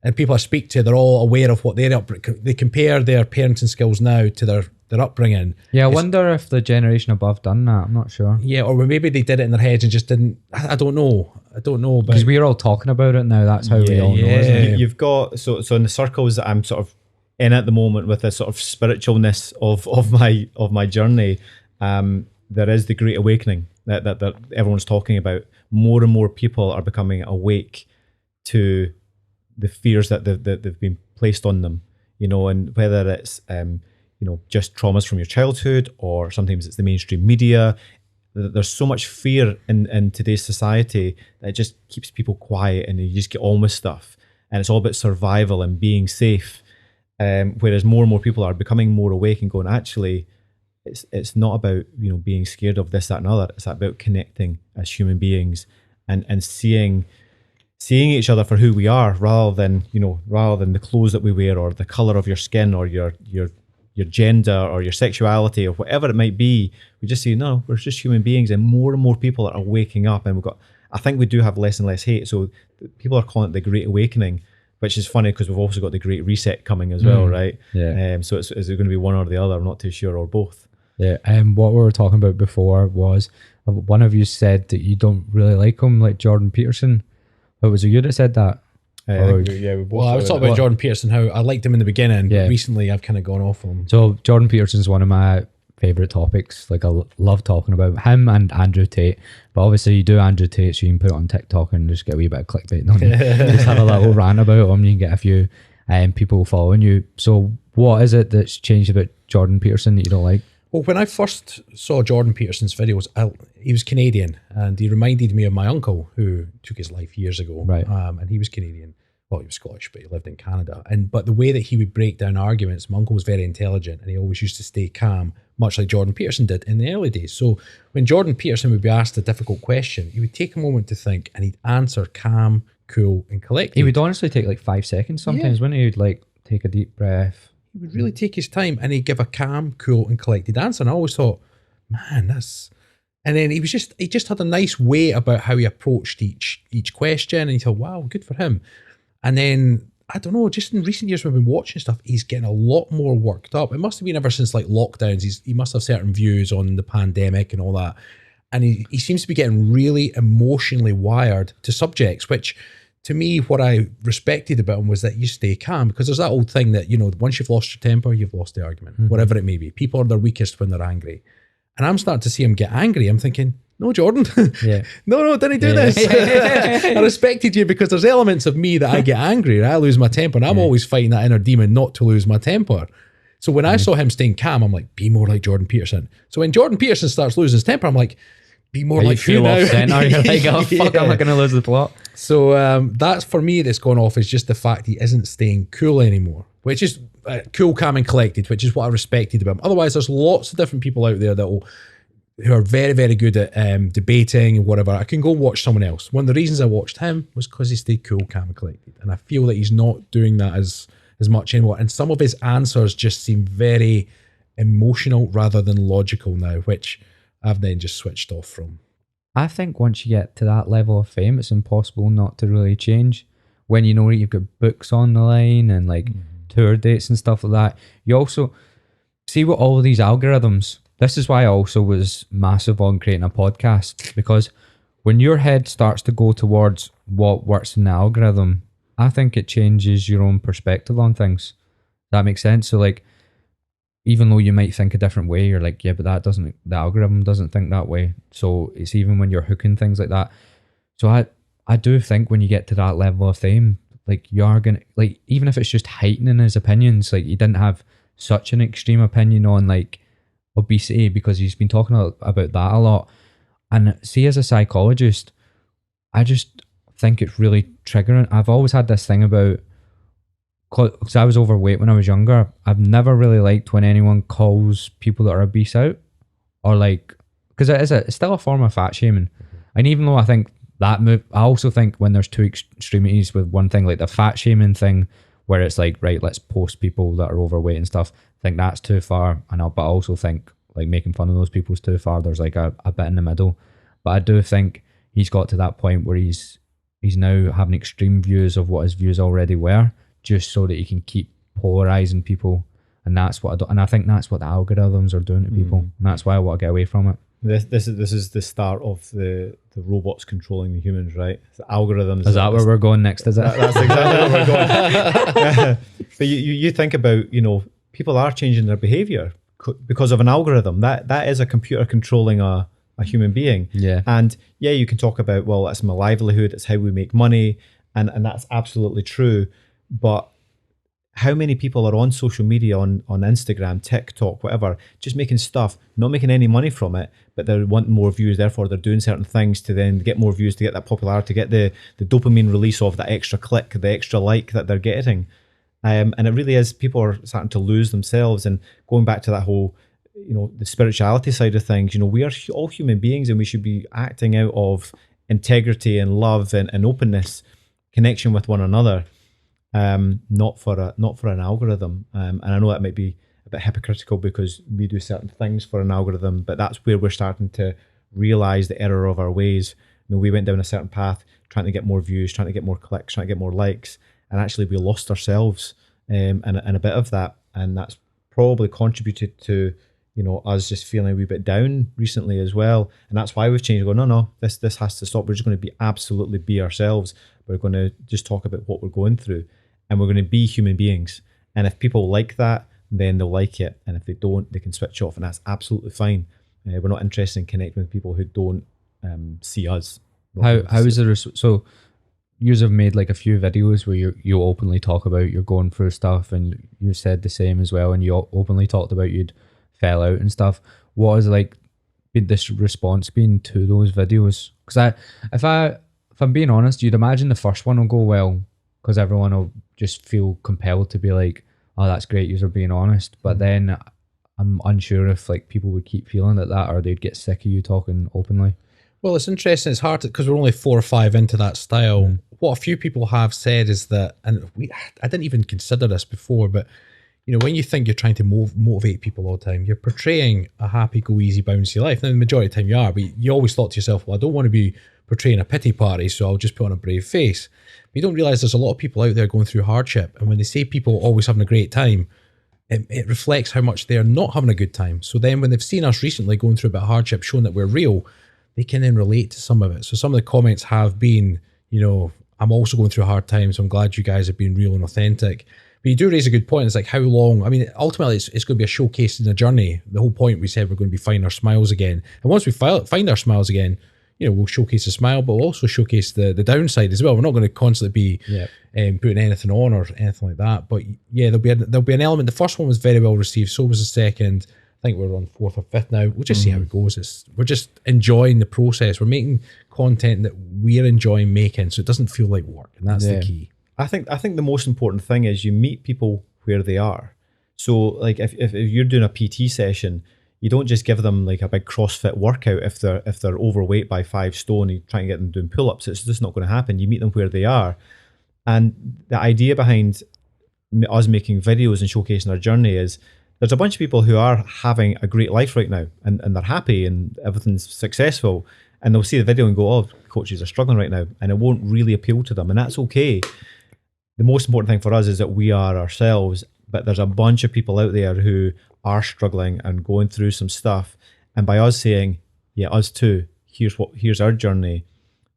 Speaker 3: And people I speak to, they're all aware of what they compare their parenting skills now to their upbringing.
Speaker 1: Yeah, I wonder if the generation above done that. I'm not sure.
Speaker 3: Yeah, or maybe they did it in their heads and just didn't. I don't know.
Speaker 1: Because we're all talking about it now. That's how we all know, isn't it?
Speaker 2: You've got so in the circles that I'm sort of in at the moment with this sort of spiritualness of my journey. There is the Great Awakening that everyone's talking about. More and more people are becoming awake to the fears that they've been placed on them, and whether it's just traumas from your childhood or sometimes it's the mainstream media. There's so much fear in today's society that it just keeps people quiet and you just get on with stuff, and it's all about survival and being safe. Whereas more and more people are becoming more awake and going, actually, it's not about being scared of this, that, and other. It's about connecting as human beings and seeing each other for who we are, rather than the clothes that we wear or the color of your skin or your gender or your sexuality or whatever it might be. We just say, no, we're just human beings, and more people are waking up, and I think we do have less and less hate. So people are calling it the Great Awakening, which is funny because we've also got the Great Reset coming as well, right?
Speaker 1: Yeah.
Speaker 2: So is it going to be one or the other? I'm not too sure, or both.
Speaker 1: Yeah. What we were talking about before was one of you said that you don't really like him, like Jordan Peterson. But was it you that said that?
Speaker 2: We both.
Speaker 3: Well, I was talking about Jordan Peterson, how I liked him in the beginning, but recently I've kind of gone off him.
Speaker 1: So Jordan Peterson's one of my favourite topics. Like I love talking about him and Andrew Tate. But obviously you do Andrew Tate, so you can put it on TikTok and just get a wee bit of clickbait, don't you? Just have a little rant about him, you can get a few people following you. So what is it that's changed about Jordan Peterson that you don't like?
Speaker 3: Well, when I first saw Jordan Peterson's videos, he was Canadian, and he reminded me of my uncle who took his life years ago.
Speaker 1: Right.
Speaker 3: And he was Canadian. Well, he was Scottish, but he lived in Canada. But the way that he would break down arguments, my uncle was very intelligent, and he always used to stay calm, much like Jordan Peterson did in the early days. So when Jordan Peterson would be asked a difficult question, he would take a moment to think, and he'd answer calm, cool, and collected.
Speaker 1: He would honestly take like 5 seconds sometimes, wouldn't he? He'd like take a deep breath.
Speaker 3: He would really take his time, and he'd give a calm, cool, and collected answer. And I always thought, man, that's... And then he just had a nice way about how he approached each question, and you thought, wow, good for him. And then, I don't know, just in recent years we've been watching stuff, he's getting a lot more worked up. It must have been ever since like lockdowns. He must have certain views on the pandemic and all that. And he seems to be getting really emotionally wired to subjects, which to me, what I respected about him was that you stay calm, because there's that old thing that, once you've lost your temper, you've lost the argument, whatever it may be. People are their weakest when they're angry. And I'm starting to see him get angry. I'm thinking, no, Jordan.
Speaker 1: Yeah.
Speaker 3: No, didn't do this. I respected you because there's elements of me that I get angry and I lose my temper. And I'm always fighting that inner demon not to lose my temper. So when I saw him staying calm, I'm like, be more like Jordan Peterson. So when Jordan Peterson starts losing his temper, I'm like, be more like you now.
Speaker 1: You're like, oh, fuck, I'm not going to lose the plot.
Speaker 3: So that's for me that's gone off, is just the fact he isn't staying cool anymore, which is cool, calm and collected, which is what I respected about him. Otherwise, there's lots of different people out there that will who are very, very good at debating and whatever, I can go watch someone else. One of the reasons I watched him was because he stayed cool, calm and collected. And I feel that he's not doing that as much anymore. And some of his answers just seem very emotional rather than logical now, which I've then just switched off from.
Speaker 1: I think once you get to that level of fame, it's impossible not to really change. When you know you've got books on the line and like tour dates and stuff like that, you also see what all of these algorithms. This is why I also was massive on creating a podcast, because when your head starts to go towards what works in the algorithm, I think it changes your own perspective on things. That makes sense. So like, even though you might think a different way, you're like, yeah, but the algorithm doesn't think that way. So it's even when you're hooking things like that. So I do think when you get to that level of fame, like you are going to, like, even if it's just heightening his opinions, like he didn't have such an extreme opinion on like obesity because he's been talking about that a lot. And see, as a psychologist, I just think it's really triggering. I've always had this thing about, because I was overweight when I was younger, I've never really liked when anyone calls people that are obese out, or like, because it's still a form of fat shaming. And even though I think that move, I also think when there's two extremities with one thing, like the fat shaming thing, where it's like, right, let's post people that are overweight and stuff, I think that's too far. But I also think like making fun of those people is too far. There's like a bit in the middle. But I do think he's got to that point where he's now having extreme views of what his views already were, just so that he can keep polarizing people. And that's what I think that's what the algorithms are doing to people. And that's why I want to get away from it.
Speaker 2: This is the start of the robots controlling the humans, right? The algorithms.
Speaker 1: Is that where we're going next? Is it?
Speaker 2: That's exactly where we're going. Yeah. But you think about, people are changing their behavior because of an algorithm. That is a computer controlling a human being.
Speaker 1: Yeah.
Speaker 2: And yeah, you can talk about, well, that's my livelihood, it's how we make money, and that's absolutely true. But how many people are on social media, on Instagram, TikTok, whatever, just making stuff, not making any money from it, but they're wanting more views, therefore they're doing certain things to then get more views, to get that popularity, to get the dopamine release of that extra click, the extra like that they're getting. And it really is, people are starting to lose themselves. And going back to that whole, the spirituality side of things, we are all human beings, and we should be acting out of integrity and love and openness, connection with one another. Not for an algorithm, and I know that might be a bit hypocritical because we do certain things for an algorithm, but that's where we're starting to realize the error of our ways. We went down a certain path, trying to get more views, trying to get more clicks, trying to get more likes, and actually we lost ourselves in a bit of that, and that's probably contributed to us just feeling a wee bit down recently as well. And that's why we've changed. No, this has to stop. We're just going to absolutely be ourselves. We're going to just talk about what we're going through. And we're going to be human beings. And if people like that, then they'll like it. And if they don't, they can switch off. And that's absolutely fine. We're not interested in connecting with people who don't see us.
Speaker 1: How is it? So you have made like a few videos where you openly talk about you're going through stuff, and you said the same as well. And you openly talked about you'd fell out and stuff. What is like this response been to those videos? Because if I'm being honest, you'd imagine the first one will go well, because everyone will just feel compelled to be like, oh, that's great, you're being honest. But then I'm unsure if like people would keep feeling like that, or they'd get sick of you talking openly. Well,
Speaker 3: it's interesting. It's hard because we're only 4 or 5 into that style. What a few people have said is that, and I didn't even consider this before, but when you think you're trying to motivate people all the time, you're portraying a happy, go easy, bouncy life. Now, the majority of the time you are, but you always thought to yourself, well, I don't want to be portraying a pity party, so I'll just put on a brave face. But you don't realize there's a lot of people out there going through hardship, and when they say people always having a great time, it reflects how much they're not having a good time. So then when they've seen us recently going through a bit of hardship, showing that we're real, they can then relate to some of it. So some of the comments have been, I'm also going through a hard time, so I'm glad you guys have been real and authentic. But you do raise a good point. It's like, how long? I mean, ultimately, it's going to be a showcase in a journey. The whole point, we said we're going to be finding our smiles again. And once we find our smiles again, we'll showcase the smile, but we'll also showcase the downside as well. We're not going to constantly be putting anything on or anything like that. But yeah, there'll be an element. The first one was very well received. So was the second. I think we're on 4th or 5th now. We'll just see how it goes. We're just enjoying the process. We're making content that we're enjoying making, so it doesn't feel like work, and that's the key.
Speaker 2: I think the most important thing is you meet people where they are. So like if you're doing a PT session, You don't just give them like a big CrossFit workout if they're overweight by 5 stone. You try and get them doing pull-ups. It's just not going to happen. You meet them where they are. And the idea behind us making videos and showcasing our journey is there's a bunch of people who are having a great life right now, and they're happy and everything's successful, and they'll see the video and go, oh, coaches are struggling right now, and it won't really appeal to them, and that's okay. The most important thing for us is that we are ourselves, but there's a bunch of people out there who are struggling and going through some stuff, and by us saying, yeah, us too, here's our journey,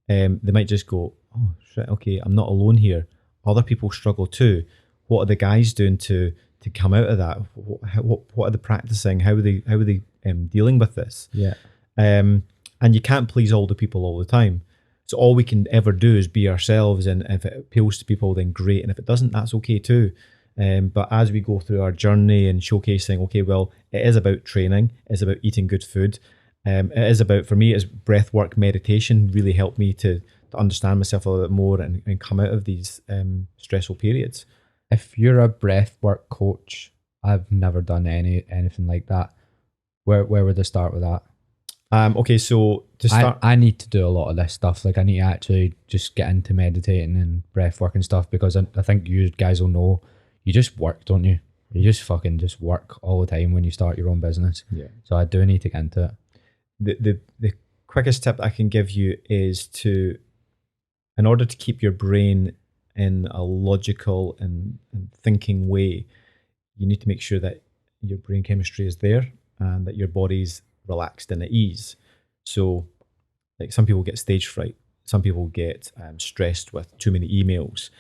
Speaker 2: they might just go, oh shit, okay, I'm not alone here. Other people struggle too. What are the guys doing to come out of that? What are they practicing? How are they dealing with this?
Speaker 1: Yeah.
Speaker 2: And you can't please all the people all the time. So all we can ever do is be ourselves, and if it appeals to people, then great. And if it doesn't, that's okay too. But as we go through our journey and showcasing, okay, well, it is about training, it's about eating good food. It is about, for me, it's breathwork, meditation really helped me to understand myself a little bit more and come out of these stressful periods.
Speaker 1: If you're a breathwork coach, I've never done anything like that. Where would I start with that?
Speaker 2: Okay, so to start,
Speaker 1: I need to do a lot of this stuff. Like I need to actually just get into meditating and breathwork and stuff, because I think you guys will know, you just work, don't you? You just fucking just work all the time when you start your own business.
Speaker 2: Yeah.
Speaker 1: So I do need to get into it.
Speaker 2: The quickest tip I can give you is in order to keep your brain in a logical and thinking way, you need to make sure that your brain chemistry is there and that your body's relaxed and at ease. So like some people get stage fright, some people get stressed with too many emails,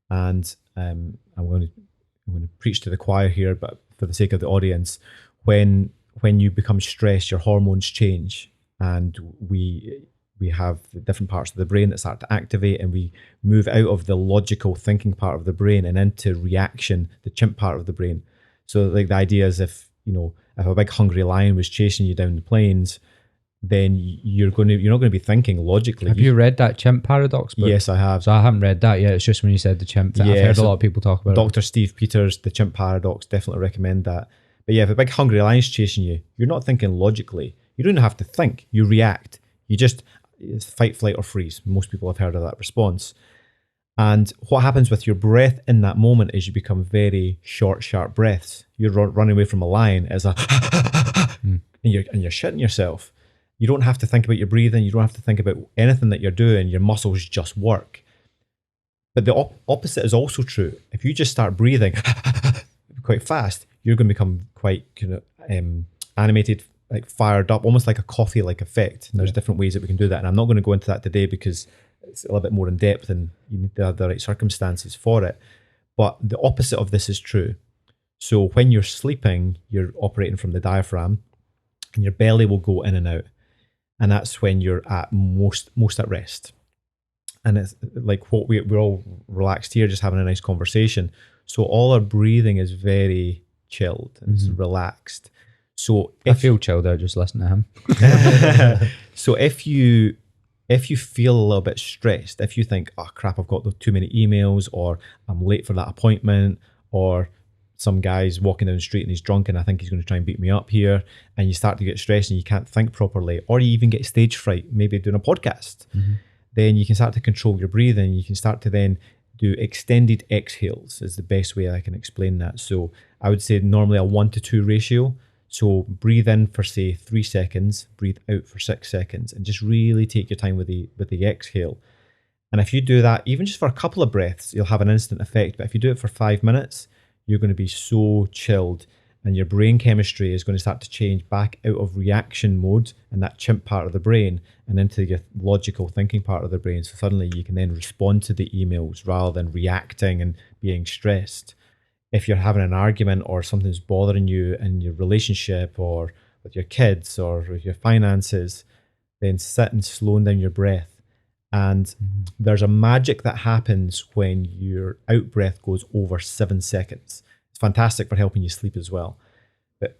Speaker 2: and I'm going to preach to the choir here, but for the sake of the audience, when you become stressed, your hormones change, and we have the different parts of the brain that start to activate, and we move out of the logical thinking part of the brain and into reaction, the chimp part of the brain. So like the idea is if a big hungry lion was chasing you down the plains, then you're not going to be thinking logically.
Speaker 1: Have you read that chimp paradox book?
Speaker 2: Yes, I have.
Speaker 1: So I haven't read that yet. It's just when you said the chimp that I've heard a lot of people talk about
Speaker 2: Dr. Steve Peters, the chimp paradox, definitely recommend that. But yeah, if a big hungry lion's chasing you, you're not thinking logically. You don't have to think, you react. It's fight, flight, or freeze. Most people have heard of that response. And what happens with your breath in that moment is you become very short, sharp breaths. You're running away from a lion as a and you're shitting yourself. You don't have to think about your breathing. You don't have to think about anything that you're doing. Your muscles just work. But the opposite is also true. If you just start breathing quite fast, you're going to become quite kind of animated, like fired up, almost like a coffee-like effect. And there's different ways that we can do that. And I'm not going to go into that today because it's a little bit more in depth and you need to have the right circumstances for it. But the opposite of this is true. So when you're sleeping, you're operating from the diaphragm and your belly will go in and out. And that's when you're at most at rest. And it's like what we're all relaxed here, just having a nice conversation. So all our breathing is very chilled and it's relaxed. So
Speaker 1: I feel chilled out just listening to him.
Speaker 2: So if you feel a little bit stressed, if you think, oh crap, I've got too many emails, or I'm late for that appointment, or some guy's walking down the street and he's drunk and I think he's going to try and beat me up here, and you start to get stressed and you can't think properly, or you even get stage fright, maybe doing a podcast, then you can start to control your breathing. You can start to then do extended exhales is the best way I can explain that. So I would say normally a 1-to-2 ratio. So breathe in for say 3 seconds, breathe out for 6 seconds, and just really take your time with the exhale. And if you do that, even just for a couple of breaths, you'll have an instant effect. But if you do it for 5 minutes, you're going to be so chilled, and your brain chemistry is going to start to change back out of reaction mode and that chimp part of the brain and into your logical thinking part of the brain. So suddenly you can then respond to the emails rather than reacting and being stressed. If you're having an argument or something's bothering you in your relationship or with your kids or with your finances, then sit and slow down your breath. And there's a magic that happens when your out breath goes over 7 seconds. It's fantastic for helping you sleep as well. But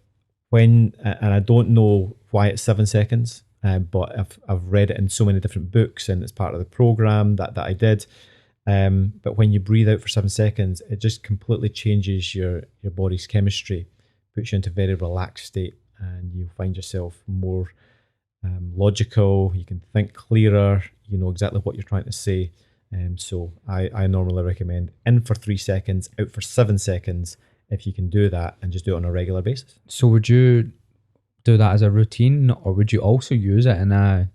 Speaker 2: and I don't know why it's 7 seconds, but I've read it in so many different books and it's part of the program that I did. But when you breathe out for 7 seconds, it just completely changes your body's chemistry, puts you into a very relaxed state, and you find yourself more logical. You can think clearer. You know exactly what you're trying to say. So I normally recommend in for 3 seconds, out for 7 seconds, if you can do that, and just do it on a regular basis.
Speaker 1: So would you do that as a routine, or would you also use it in a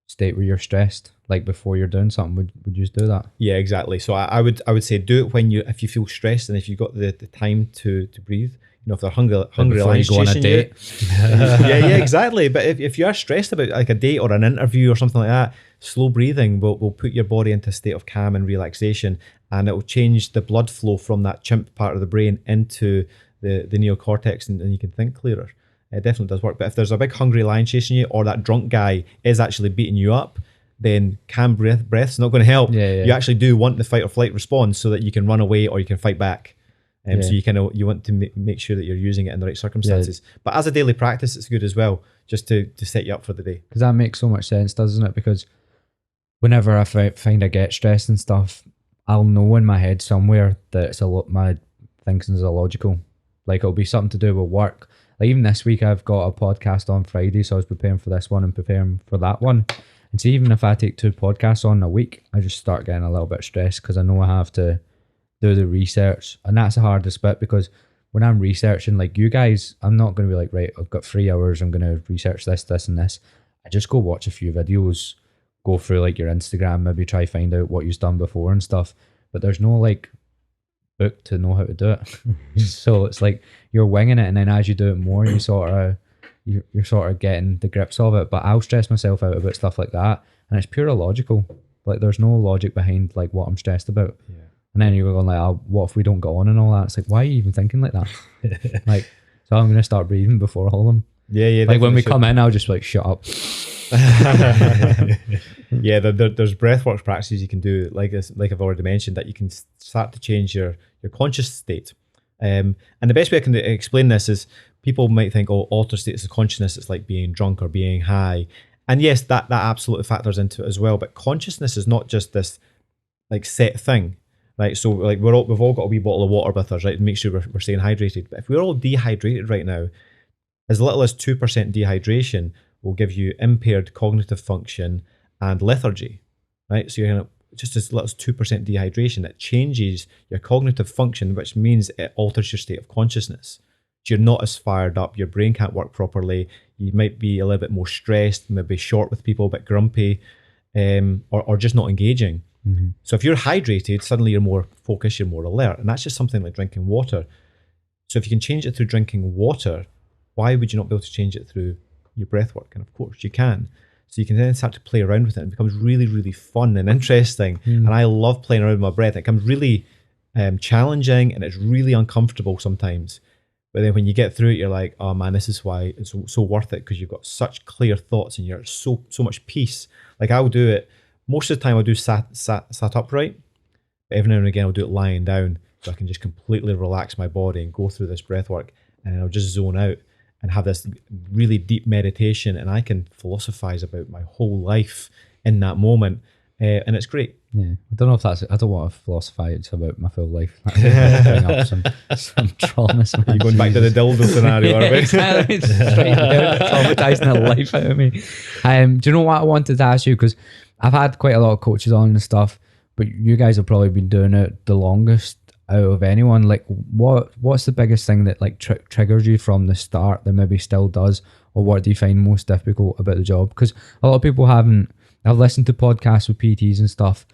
Speaker 1: state where you're stressed, like before you're doing something? Would you just do that?
Speaker 2: Yeah, exactly. So I would say do it when if you feel stressed and if you've got the time to breathe. You know, if they're hungry
Speaker 1: before you go on a date.
Speaker 2: Yeah, exactly. But if you are stressed about like a date or an interview or something like that, slow breathing will put your body into a state of calm and relaxation, and it will change the blood flow from that chimp part of the brain into the neocortex, and you can think clearer. It definitely does work. But if there's a big hungry lion chasing you, or that drunk guy is actually beating you up, then calm breath's not going to help.
Speaker 1: Yeah.
Speaker 2: You actually do want the fight or flight response so that you can run away or you can fight back. So you want to make sure that you're using it in the right circumstances. Yeah. But as a daily practice, it's good as well, just to set you up for the day.
Speaker 1: Because that makes so much sense, doesn't it? Because whenever I find I get stressed and stuff, I'll know in my head somewhere that it's my thinking is illogical. Like it'll be something to do with work. Like even this week, I've got a podcast on Friday, so I was preparing for this one and preparing for that one. And see, even if I take 2 podcasts on a week, I just start getting a little bit stressed because I know I have to do the research, and that's the hardest bit, because when I'm researching, like you guys, I'm not going to be like, right, I've got 3 hours, I'm going to research this and this. I just go watch a few videos, go through like your Instagram, maybe try find out what you've done before and stuff, but there's no like book to know how to do it. So it's like you're winging it, and then as you do it more, you're sort of getting the grips of it. But I'll stress myself out about stuff like that, and it's pure illogical. Like there's no logic behind like what I'm stressed about.
Speaker 2: Yeah.
Speaker 1: And then you're going like, oh, what if we don't go on and all that? It's like, why are you even thinking like that? Like, so I'm going to start breathing before all of them.
Speaker 2: Yeah.
Speaker 1: Like when we come in, I'll just be like, shut up.
Speaker 2: Yeah, there's breathwork practices you can do, like I've already mentioned, that you can start to change your conscious state. And the best way I can explain this is, people might think, oh, altered states of consciousness, it's like being drunk or being high. And yes, that absolutely factors into it as well. But consciousness is not just this like set thing. Right, so like we've all got a wee bottle of water with us, right, to make sure we're staying hydrated. But if we're all dehydrated right now, as little as 2% dehydration will give you impaired cognitive function and lethargy, right? So you're gonna just as little as 2% dehydration, it changes your cognitive function, which means it alters your state of consciousness. You're not as fired up, your brain can't work properly, you might be a little bit more stressed, maybe short with people, a bit grumpy, or just not engaging. Mm-hmm. So if you're hydrated, suddenly you're more focused, you're more alert. And that's just something like drinking water. So if you can change it through drinking water, why would you not be able to change it through your breath work? And of course you can. So you can then start to play around with it, and it becomes really, really fun and interesting. And I love playing around with my breath. It becomes really challenging, and it's really uncomfortable sometimes. But then when you get through it, you're like, oh man, this is why it's so worth it, because you've got such clear thoughts and you're so much peace. Like I'll do it. Most of the time I'll do sat upright, but every now and again I'll do it lying down, so I can just completely relax my body and go through this breath work, and I'll just zone out and have this really deep meditation, and I can philosophize about my whole life in that moment, and it's great.
Speaker 1: Yeah, I don't know if that's. I don't want to philosophize about my full life. Bring up some traumas.
Speaker 2: You're going back to the dildo scenario, are we?
Speaker 1: Exactly. Traumatizing the life out of me. Do you know what I wanted to ask you? Because I've had quite a lot of coaches on and stuff, but you guys have probably been doing it the longest out of anyone. Like, what's the biggest thing that like triggers you from the start that maybe still does, or what do you find most difficult about the job? Because a lot of people haven't. I've listened to podcasts with PTs and stuff.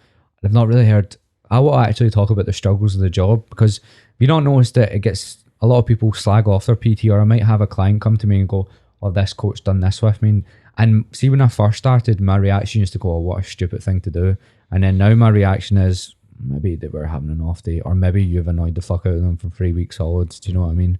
Speaker 1: I've not really heard. I will actually talk about the struggles of the job, because if you don't notice that, it gets a lot of people slag off their PT, or I might have a client come to me and go, "Oh, this coach done this with me." And see, when I first started, my reaction used to go, "Oh, what a stupid thing to do." And then now my reaction is, maybe they were having an off day, or maybe you've annoyed the fuck out of them for 3 weeks solids. Do you know what I mean?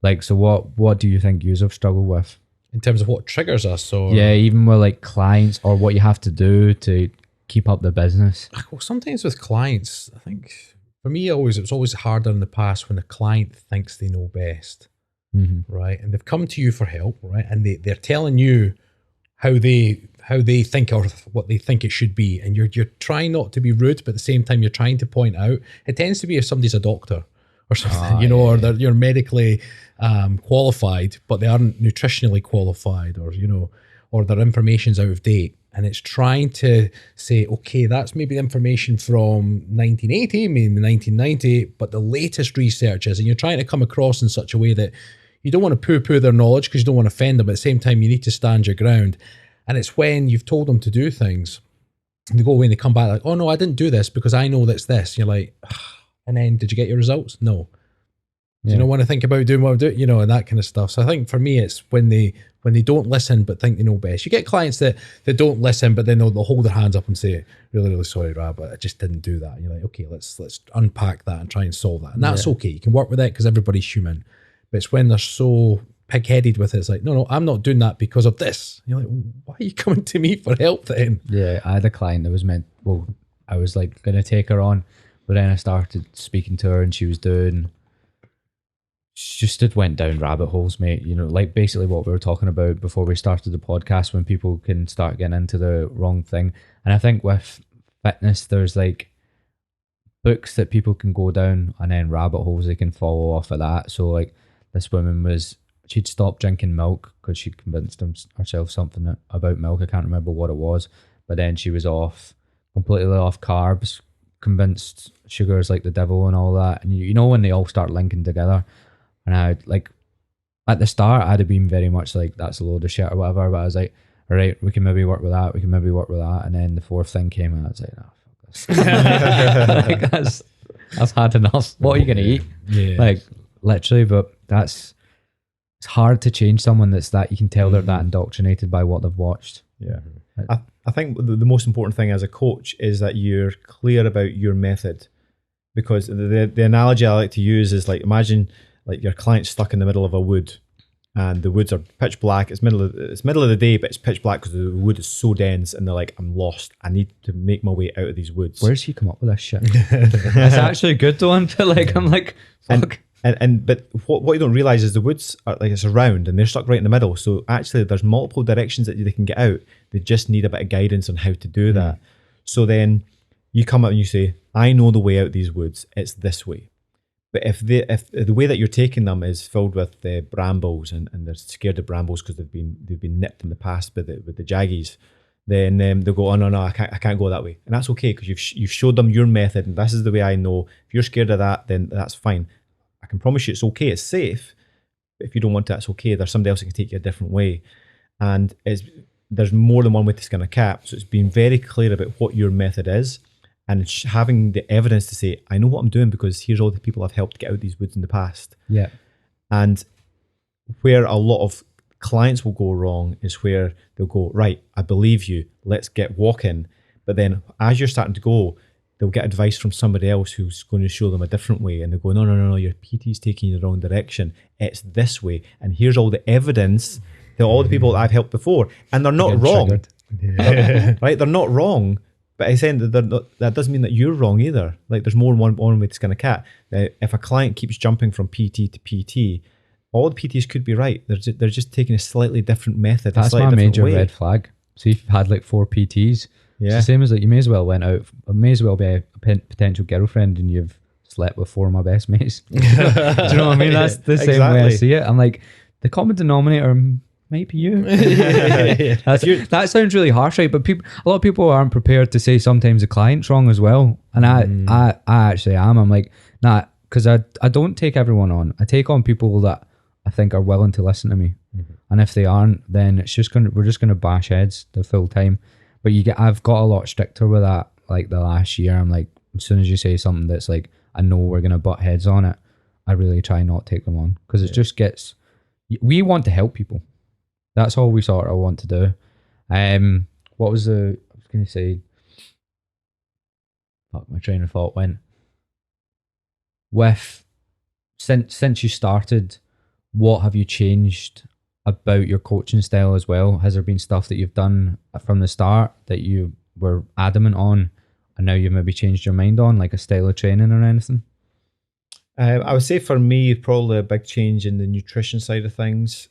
Speaker 1: Like, so what do you think you have struggled with?
Speaker 3: In terms of what triggers us, or
Speaker 1: yeah, even with like clients, or what you have to do to keep up the business.
Speaker 3: Well, sometimes with clients, I think for me, it was always harder in the past when the client thinks they know best, right? And they've come to you for help, right? And they're telling you how they think, or what they think it should be, and you're trying not to be rude, but at the same time you're trying to point out. It tends to be if somebody's a doctor or something, or you're medically qualified, but they aren't nutritionally qualified, or or their information's out of date. And it's trying to say, okay, that's maybe the information from 1980, maybe 1990, but the latest research is, and you're trying to come across in such a way that you don't want to poo-poo their knowledge because you don't want to offend them, but at the same time, you need to stand your ground. And it's when you've told them to do things, and they go away and they come back like, oh no, I didn't do this because I know that's this. You're like, and then did you get your results? No. Do you not want to think about doing what I'm doing? And that kind of stuff. So I think for me, it's when they don't listen but think they know best. You get clients that don't listen, but then they'll hold their hands up and say, really, really sorry, Rab, but I just didn't do that. And you're like, okay, let's unpack that and try and solve that. And that's okay. You can work with it because everybody's human. But it's when they're so pig-headed with it, it's like, no, I'm not doing that because of this. And you're like, why are you coming to me for help then?
Speaker 1: Yeah, I had a client that was I was like going to take her on, but then I started speaking to her and she just went down rabbit holes, mate. Like basically what we were talking about before we started the podcast, when people can start getting into the wrong thing. And I think with fitness, there's like books that people can go down and then rabbit holes they can follow off of that. So like this woman she'd stopped drinking milk because she convinced herself something about milk. I can't remember what it was, but then she was completely off carbs, convinced sugar is like the devil and all that. And when they all start linking together. And I like at the start, I'd have been very much like, that's a load of shit or whatever. But I was like, all right, we can maybe work with that. And then the fourth thing came and I was like, fuck this. Like, that's hard enough. What are you going to eat?
Speaker 3: Yeah.
Speaker 1: Like literally, but it's hard to change someone that you can tell they're that indoctrinated by what they've watched.
Speaker 2: Yeah. I think the most important thing as a coach is that you're clear about your method, because the analogy I like to use is like, imagine like your client's stuck in the middle of a wood and the woods are pitch black. It's middle of the day, but it's pitch black because the wood is so dense and they're like, I'm lost. I need to make my way out of these woods.
Speaker 1: Where's he come up with this shit? It's actually a good one, but like, I'm like, fuck.
Speaker 2: But what you don't realize is the woods are like, it's a round and they're stuck right in the middle. So actually there's multiple directions that they can get out. They just need a bit of guidance on how to do that. So then you come up and you say, I know the way out these woods. It's this way. But if the way that you're taking them is filled with brambles and they're scared of brambles because they've been nipped in the past with the jaggies, then they'll go, oh no, I can't go that way. And that's okay, because you've showed them your method and this is the way I know. If you're scared of that, then that's fine. I can promise you it's okay, it's safe. But if you don't want to, that's okay. There's somebody else that can take you a different way. And there's more than one way to skin a cat. So it's being very clear about what your method is and having the evidence to say, I know what I'm doing because here's all the people I've helped get out of these woods in the past.
Speaker 1: Yeah.
Speaker 2: And where a lot of clients will go wrong is where they'll go, right, I believe you, let's get walking. But then as you're starting to go, they'll get advice from somebody else who's going to show them a different way. And they go, no, your PT's taking you the wrong direction. It's this way. And here's all the evidence to all the people that I've helped before. And they're not wrong. Yeah. Right? They're not wrong. But I saying that doesn't mean that you're wrong either. Like there's more than one way to skin a cat. If a client keeps jumping from PT to PT, all the PTs could be right. They're just taking a slightly different method.
Speaker 1: That's my major red flag. So if you've had like 4 PTs, it's the same as like you may as well be a potential girlfriend and you've slept with 4 of my best mates. Do you know what I mean? That's the same way I see it. I'm like, the common denominator might be you. That sounds really harsh, right? But a lot of people aren't prepared to say sometimes the client's wrong as well. And I actually am. I'm like, nah, because I don't take everyone on. I take on people that I think are willing to listen to me. Mm-hmm. And if they aren't, then we're just gonna bash heads the full time. But I've got a lot stricter with that. Like the last year, I'm like, as soon as you say something that's like, I know we're gonna butt heads on it, I really try not to take them on, because it just gets. We want to help people. That's all we sort of want to do. What was I was gonna say? Fuck, my train of thought went. Since you started, what have you changed about your coaching style as well? Has there been stuff that you've done from the start that you were adamant on and now you've maybe changed your mind on, like a style of training or anything?
Speaker 2: I would say for me, probably a big change in the nutrition side of things.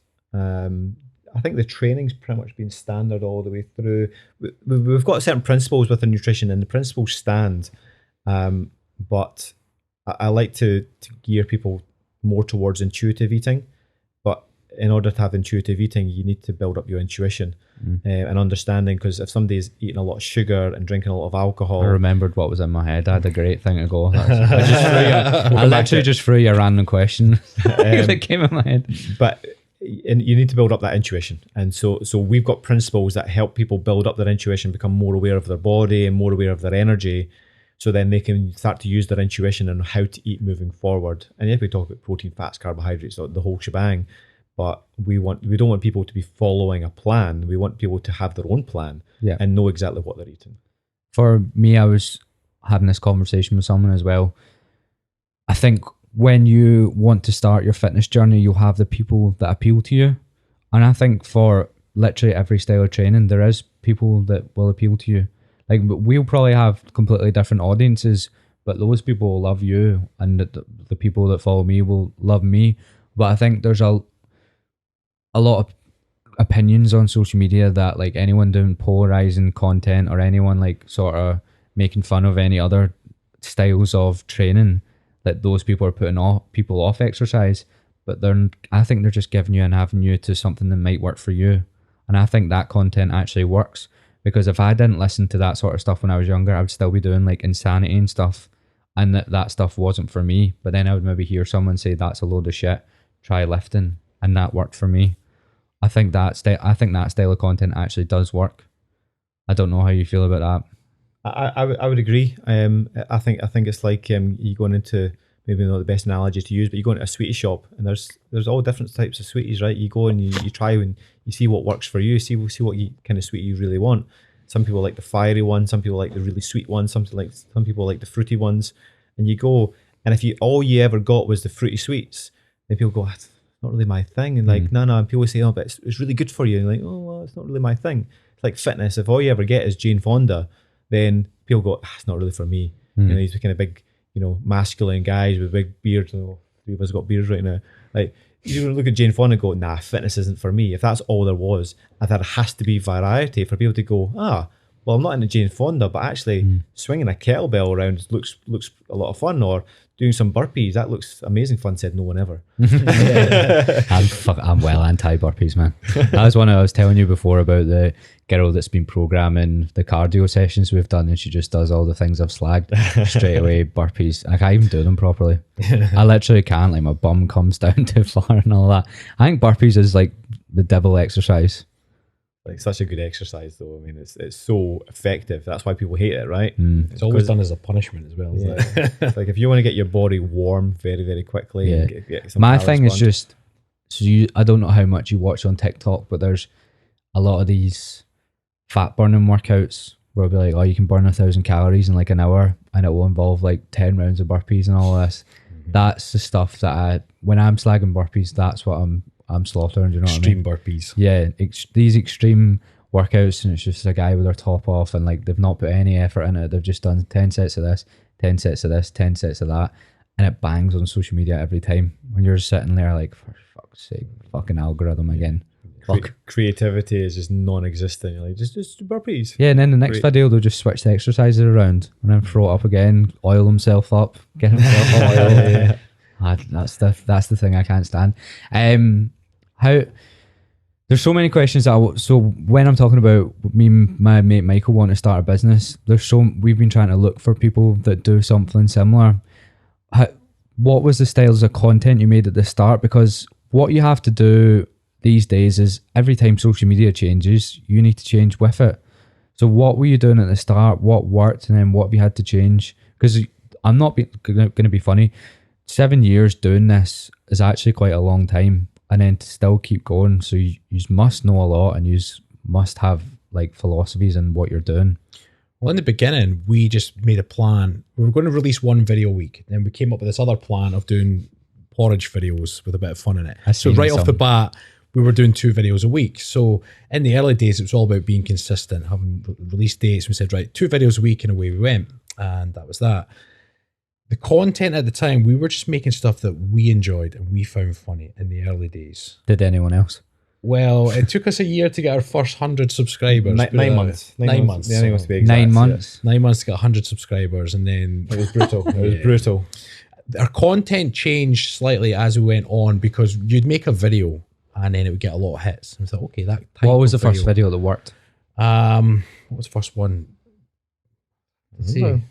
Speaker 2: I think the training's pretty much been standard all the way through. We've got certain principles with the nutrition and the principles stand, but I like to gear people more towards intuitive eating. in order to have intuitive eating, you need to build up your intuition and understanding. Because if somebody's eating a lot of sugar and drinking a lot of alcohol,
Speaker 1: I remembered what was in my head. I had a great thing to go. I literally just threw you a random question that came in my head.
Speaker 2: But and you need to build up that intuition. And so we've got principles that help people build up their intuition, become more aware of their body and more aware of their energy. So then they can start to use their intuition and how to eat moving forward. And if we talk about protein, fats, carbohydrates, the whole shebang, but we don't want people to be following a plan. We want people to have their own plan and know exactly what they're eating.
Speaker 1: For me, I was having this conversation with someone as well. I think when you want to start your fitness journey, you'll have the people that appeal to you. And I think for literally every style of training, there is people that will appeal to you. Like, we'll probably have completely different audiences, but those people will love you, and the people that follow me will love me. But I think there's a lot of opinions on social media that, like, anyone doing polarizing content or anyone like sort of making fun of any other styles of training, that those people are putting people off exercise. But I think they're just giving you an avenue to something that might work for you. And I think that content actually works, because if I didn't listen to that sort of stuff when I was younger, I would still be doing like insanity and stuff, and that stuff wasn't for me. But then I would maybe hear someone say, that's a load of shit, try lifting, and that worked for me. I think that style of content actually does work. I don't know how you feel about that.
Speaker 2: I would agree. I think it's like you going into, maybe not the best analogy to use, but you go into a sweetie shop and there's all different types of sweeties, right? You go and you try and you see what works for you, see what kind of sweetie you really want. Some people like the fiery one, some people like the really sweet ones, some people like the fruity ones. And you go, and if all you ever got was the fruity sweets, then people go, that's not really my thing. And like, no, and people say, oh, but it's really good for you. And you're like, oh, well, it's not really my thing. It's like fitness. If all you ever get is Jane Fonda, then people go, it's not really for me. You know, these kind of big, masculine guys with big beards. Three of us got beards right now. Like, you look at Jane Fonda and go, nah, fitness isn't for me. If that's all there was, I thought it has to be variety for people to go, well, I'm not into Jane Fonda, but actually swinging a kettlebell around looks a lot of fun, or doing some burpees, that looks amazing fun, said no one ever.
Speaker 1: I'm well anti-burpees, man. That was one I was telling you before about the girl that's been programming the cardio sessions we've done, and she just does all the things I've slagged straight away. Burpees, I can't even do them properly. I literally can't, like my bum comes down too far and all that. I think burpees is like the devil exercise.
Speaker 2: Like, such a good exercise though. I mean, it's so effective. That's why people hate it, right?
Speaker 3: It's always done as a punishment as well.
Speaker 2: It's like if you want to get your body warm very, very quickly.
Speaker 1: Yeah.
Speaker 2: And get some
Speaker 1: my
Speaker 2: calories
Speaker 1: thing is
Speaker 2: burned.
Speaker 1: just, I don't know how much you watch on TikTok, but there's a lot of these fat burning workouts where it'll be like, oh, you can burn 1,000 calories in like an hour, and it will involve like 10 rounds of burpees and all this. That's the stuff that when I'm slagging burpees, that's what I'm slaughtering. Do you know
Speaker 3: Extreme
Speaker 1: what I mean?
Speaker 3: burpees.
Speaker 1: Yeah, these extreme workouts, and it's just a guy with their top off, and like they've not put any effort in it. They've just done 10 sets of this, 10 sets of this, 10 sets of that, and it bangs on social media every time. When you're sitting there like, for fuck's sake, fucking algorithm again. Fuck.
Speaker 2: Creativity is just non-existent. You're like, just do burpees.
Speaker 1: Yeah, and then the next video they'll just switch the exercises around and then throw it up again, oil himself up, get himself oil. That's the thing I can't stand. There's so many questions so when I'm talking about me and my mate Michael want to start a business, we've been trying to look for people that do something similar. What was the styles of content you made at the start? Because what you have to do these days is every time social media changes, you need to change with it. So what were you doing at the start? What worked, and then what have you had to change? Because I'm not going to be funny. 7 years doing this is actually quite a long time, and then to still keep going. So you must know a lot, and you must have like philosophies in what you're doing.
Speaker 3: Well, in the beginning, we just made a plan. We were going to release one video a week. Then we came up with this other plan of doing porridge videos with a bit of fun in it. So right off the bat, we were doing 2 videos a week. So in the early days, it was all about being consistent, having release dates. We said, right, 2 videos a week, and away we went. And that was that. The content at the time, we were just making stuff that we enjoyed and we found funny in the early days.
Speaker 1: Did anyone else?
Speaker 3: Well, it took us a year to get our first 100 subscribers.
Speaker 2: 9 months.
Speaker 3: 9 months.
Speaker 2: Yeah, to be exact,
Speaker 1: 9 months.
Speaker 3: Yeah. 9 months to get 100 subscribers, and then
Speaker 2: it was brutal. It was brutal.
Speaker 3: Our content changed slightly as we went on, because you'd make a video and then it would get a lot of hits. And I thought, okay, that.
Speaker 1: What was the first video that worked?
Speaker 3: What was the first one? Let's see.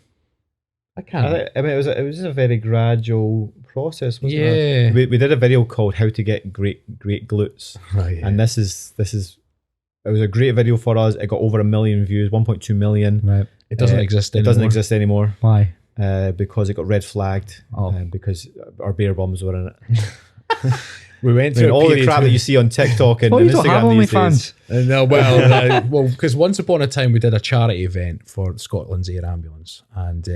Speaker 3: I can't.
Speaker 2: I mean, it was just a very gradual process, wasn't
Speaker 3: Yeah.
Speaker 2: it? We did a video called "How to Get Great Glutes," and this is it was a great video for us. It got over 1 million views, 1.2 million.
Speaker 1: Right.
Speaker 3: It doesn't exist
Speaker 2: It
Speaker 3: anymore.
Speaker 2: doesn't exist anymore.
Speaker 1: Why?
Speaker 2: Because it got red flagged. Because our beer bombs were in it.
Speaker 3: We went through
Speaker 2: all the crap that you see on TikTok and
Speaker 1: you don't have
Speaker 2: Instagram these days.
Speaker 1: OnlyFans.
Speaker 3: No, well, because once upon a time we did a charity event for Scotland's Air Ambulance, and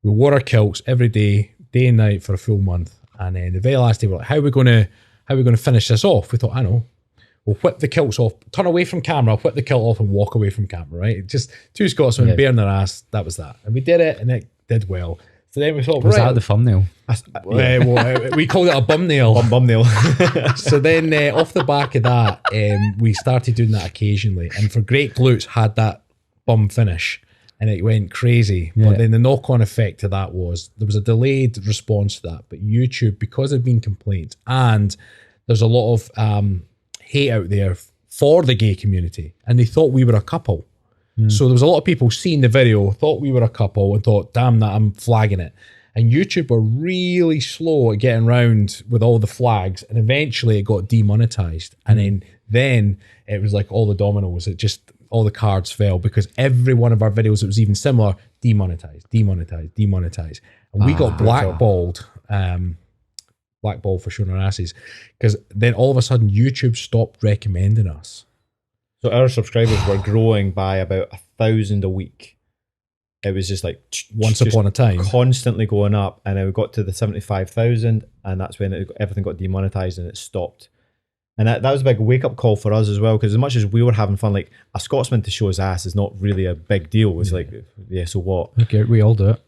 Speaker 3: we wore our kilts every day and night for a full month. And then the very last day, we're like, "How are we gonna finish this off?" We thought, I know, we'll whip the kilts off, turn away from camera, whip the kilt off, and walk away from camera. Right, just two Scotsmen bearing their ass. That was that, and we did it, and it did well. So then we thought,
Speaker 1: Was that the thumbnail?
Speaker 3: We called it a bum nail.
Speaker 2: Bum nail.
Speaker 3: So then off the back of that, we started doing that occasionally. And for Great Glutes had that bum finish and it went crazy.
Speaker 1: Yeah.
Speaker 3: But then the knock-on effect of that was there was a delayed response to that. But YouTube, because there'd been complaints and there's a lot of hate out there for the gay community, and they thought we were a couple. So there was a lot of people seeing the video, thought we were a couple, and thought, damn that, I'm flagging it. And YouTube were really slow at getting around with all the flags, and eventually it got demonetized. And then it was like all the dominoes, it just, all the cards fell, because every one of our videos that was even similar, demonetized. And we got blackballed, blackballed for showing our asses, because then all of a sudden YouTube stopped recommending us.
Speaker 2: So our subscribers were growing by about 1,000 a week. It was just like
Speaker 3: Once upon a time,
Speaker 2: constantly going up, and then we got to the 75,000, and that's when everything got demonetized and it stopped. And that was a big wake-up call for us as well, because as much as we were having fun, like a Scotsman to show his ass is not really a big deal. It's like, yeah, so what?
Speaker 1: Okay, we all do it.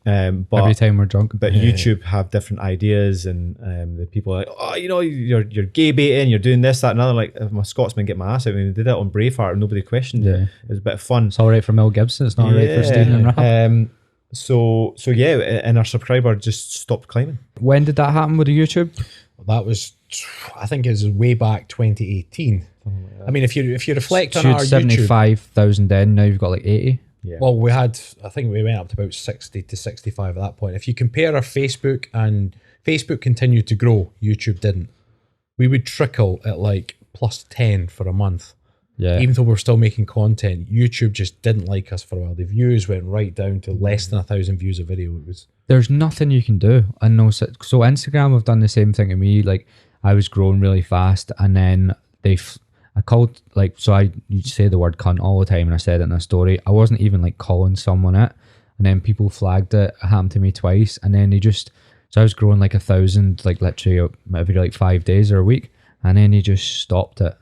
Speaker 2: But
Speaker 1: Every time we're drunk.
Speaker 2: But YouTube have different ideas, and the people are like, oh, you know, you're gay baiting, you're doing this, that, and other. Like, if my Scotsman get my ass out, I mean, they did it on Braveheart and nobody questioned it. It was a bit of fun.
Speaker 1: It's all right for Mel Gibson. It's not all right for Stephen and Rab.
Speaker 2: So yeah, and our subscriber just stopped climbing.
Speaker 1: When did that happen with the YouTube?
Speaker 3: That was, I think it was way back 2018. I mean, if you reflect on
Speaker 1: You
Speaker 3: our
Speaker 1: had
Speaker 3: YouTube,
Speaker 1: 75,000 then, now you've got like 80.
Speaker 2: Yeah.
Speaker 3: well, we had, I think we went up to about 60 to 65 at that point. If you compare our Facebook, and Facebook continued to grow, YouTube didn't. We would trickle at like plus 10 for a month.
Speaker 1: Yeah.
Speaker 3: Even though we're still making content, YouTube just didn't like us for a while. The views went right down to less than 1,000 views a video. It was,
Speaker 1: There's nothing you can do. I know. So Instagram have done the same thing to me. Like, I was growing really fast, and then I called, like, so you say the word cunt all the time, and I said it in a story. I wasn't even like calling someone it, and then people flagged it. It happened to me twice, and then so I was growing like 1,000, like literally every like 5 days or a week, and then he just stopped it.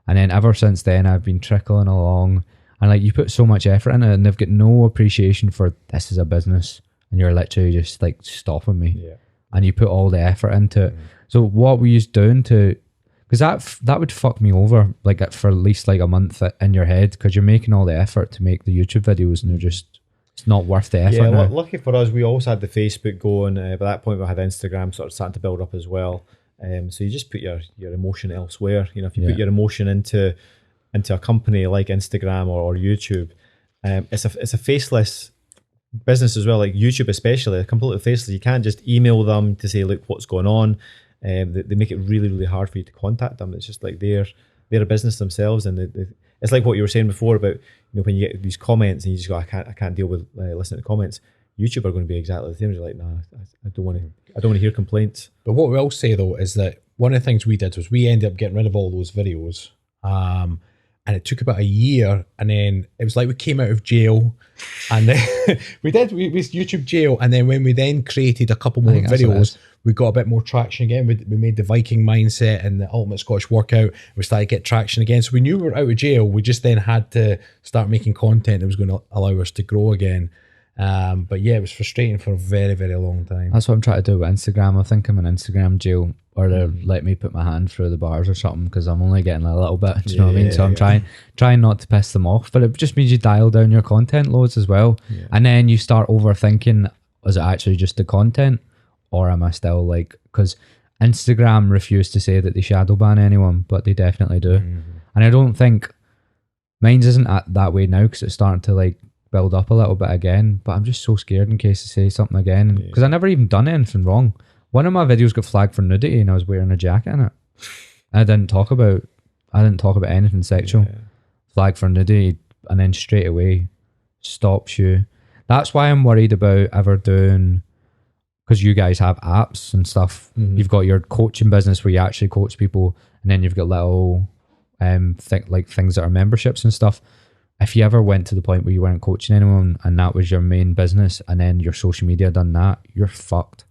Speaker 1: And then ever since then, I've been trickling along, and like, you put so much effort in it, and they've got no appreciation for this is a business, and you're literally just like stopping me.
Speaker 2: Yeah.
Speaker 1: And you put all the effort into it. So what were you doing to? Because that would fuck me over, like, for at least like a month in your head, because you're making all the effort to make the YouTube videos, and it's not worth the effort.
Speaker 2: Yeah, lucky for us, we also had the Facebook going. By that point, we had Instagram sort of starting to build up as well. So you just put your emotion elsewhere. You know, if you put your emotion into a company like Instagram or YouTube, it's a faceless business as well. Like YouTube especially, completely faceless. You can't just email them to say, look, what's going on. They make it really, really hard for you to contact them. It's just like they're a business themselves, and it's like what you were saying before about, you know, when you get these comments and you just go, I can't deal with listening to comments. YouTube are going to be exactly the same. You're like, nah, I don't want to hear complaints.
Speaker 3: but what we will say though is that one of the things we did was we ended up getting rid of all those videos, and it took about a year, and then it was like we came out of jail, and then we YouTube jail, and then when we then created a couple more videos, we got a bit more traction again. We made the Viking mindset and the Ultimate Scottish Workout. We started to get traction again, so we knew we were out of jail. We just then had to start making content that was going to allow us to grow again. But yeah, it was frustrating for a very, very long time.
Speaker 1: That's what I'm trying to do with Instagram. I think I'm in Instagram jail, or they'll let me put my hand through the bars or something, because I'm only getting a little bit. Do you know what I mean? So I'm trying not to piss them off, but it just means you dial down your content loads as well, and then you start overthinking: is it actually just the content, or am I still like? Because Instagram refused to say that they shadow ban anyone, but they definitely do. And I don't think mine's isn't that way now because it's starting to like build up a little bit again. But I'm just so scared in case they say something again because I never even done anything wrong. One of my videos got flagged for nudity and I was wearing a jacket in it. I didn't talk about anything sexual. Flagged for nudity, and then straight away stops you. That's why I'm worried about ever doing, because you guys have apps and stuff. You've got your coaching business where you actually coach people, and then you've got little things that are memberships and stuff. If you ever went to the point where you weren't coaching anyone and that was your main business, and then your social media done that, you're fucked.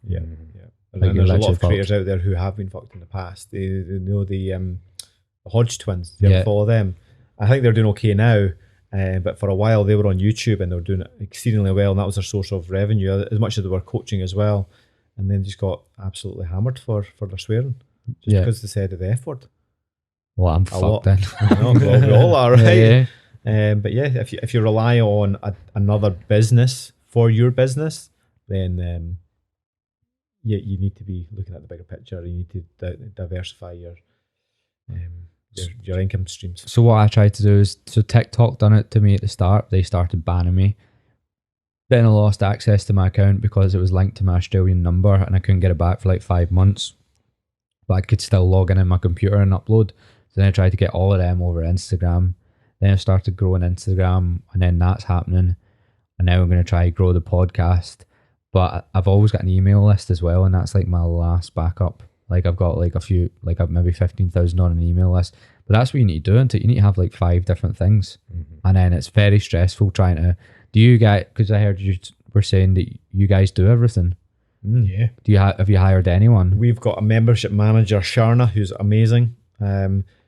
Speaker 2: Like there's a lot of creators out there who have been fucked in the past. They know the Hodge twins. Do you ever follow them? I think they're doing okay now, but for a while they were on YouTube and they were doing it exceedingly well, and that was their source of revenue as much as they were coaching as well. And then just got absolutely hammered for their swearing just because they said the F word.
Speaker 1: Well, I'm fucked then.
Speaker 2: We all are, right? But yeah, if you rely on another business for your business, then you need to be looking at the bigger picture. You need to diversify your income streams.
Speaker 1: So what I tried to do is, so TikTok done it to me at the start. They started banning me. Then I lost access to my account because it was linked to my Australian number and I couldn't get it back for like 5 months. But I could still log in my computer and upload. So then I tried to get all of them over Instagram. Then I started growing Instagram, and then that's happening. And now I'm going to try grow the podcast. But I've always got an email list as well, and that's like my last backup. Like I've got like a few, like I've maybe 15,000 on an email list. But that's what you need to do. You need to have like 5 different things. And then it's very stressful trying to, do you guys, because I heard you were saying that you guys do everything.
Speaker 3: Yeah.
Speaker 1: Do you have you hired anyone?
Speaker 2: We've got a membership manager, Sharna, who's amazing.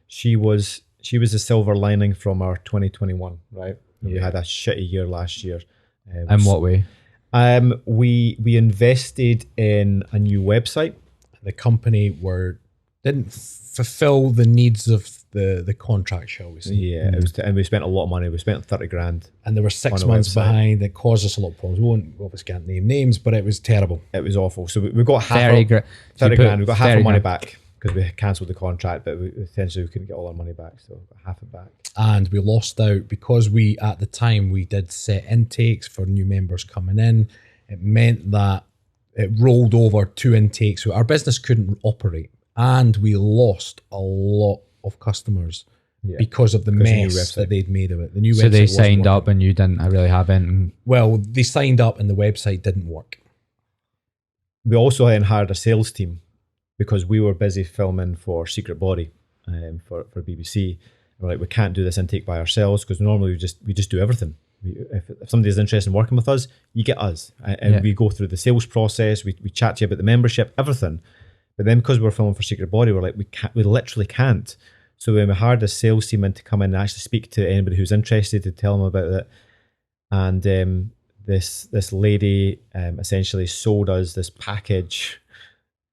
Speaker 2: She was the silver lining from our 2021, right? We had a shitty year last year.
Speaker 1: In what way?
Speaker 2: We invested in a new website.
Speaker 3: The company didn't fulfill the needs of the contract, shall we say?
Speaker 2: Yeah, it was, and we spent a lot of money. We spent 30 grand,
Speaker 3: and there were 6 months behind. It caused us a lot of problems. We won't obviously can't name names, but it was terrible.
Speaker 2: It was awful. So we got half
Speaker 1: 30
Speaker 2: grand. We got half our money
Speaker 1: grand
Speaker 2: back because we cancelled the contract, but essentially we couldn't get all our money back, so we got half it back.
Speaker 3: And we lost out because at the time we did set intakes for new members coming in. It meant that it rolled over 2 intakes, so our business couldn't operate, and we lost a lot of customers because of the mess that they'd made of it. The new website.
Speaker 1: So they signed up and you didn't really have anything.
Speaker 3: Well, they signed up and the website didn't work.
Speaker 2: We also then hired a sales team because we were busy filming for Secret Body for BBC. We're like, we can't do this intake by ourselves because normally we just do everything. If somebody's interested in working with us, you get us, and we go through the sales process. We chat to you about the membership, everything. But then because we're filming for Secret Body, we're like, we literally can't. So when we hired a sales team in to come in and actually speak to anybody who's interested, to tell them about it, and this lady essentially sold us this package.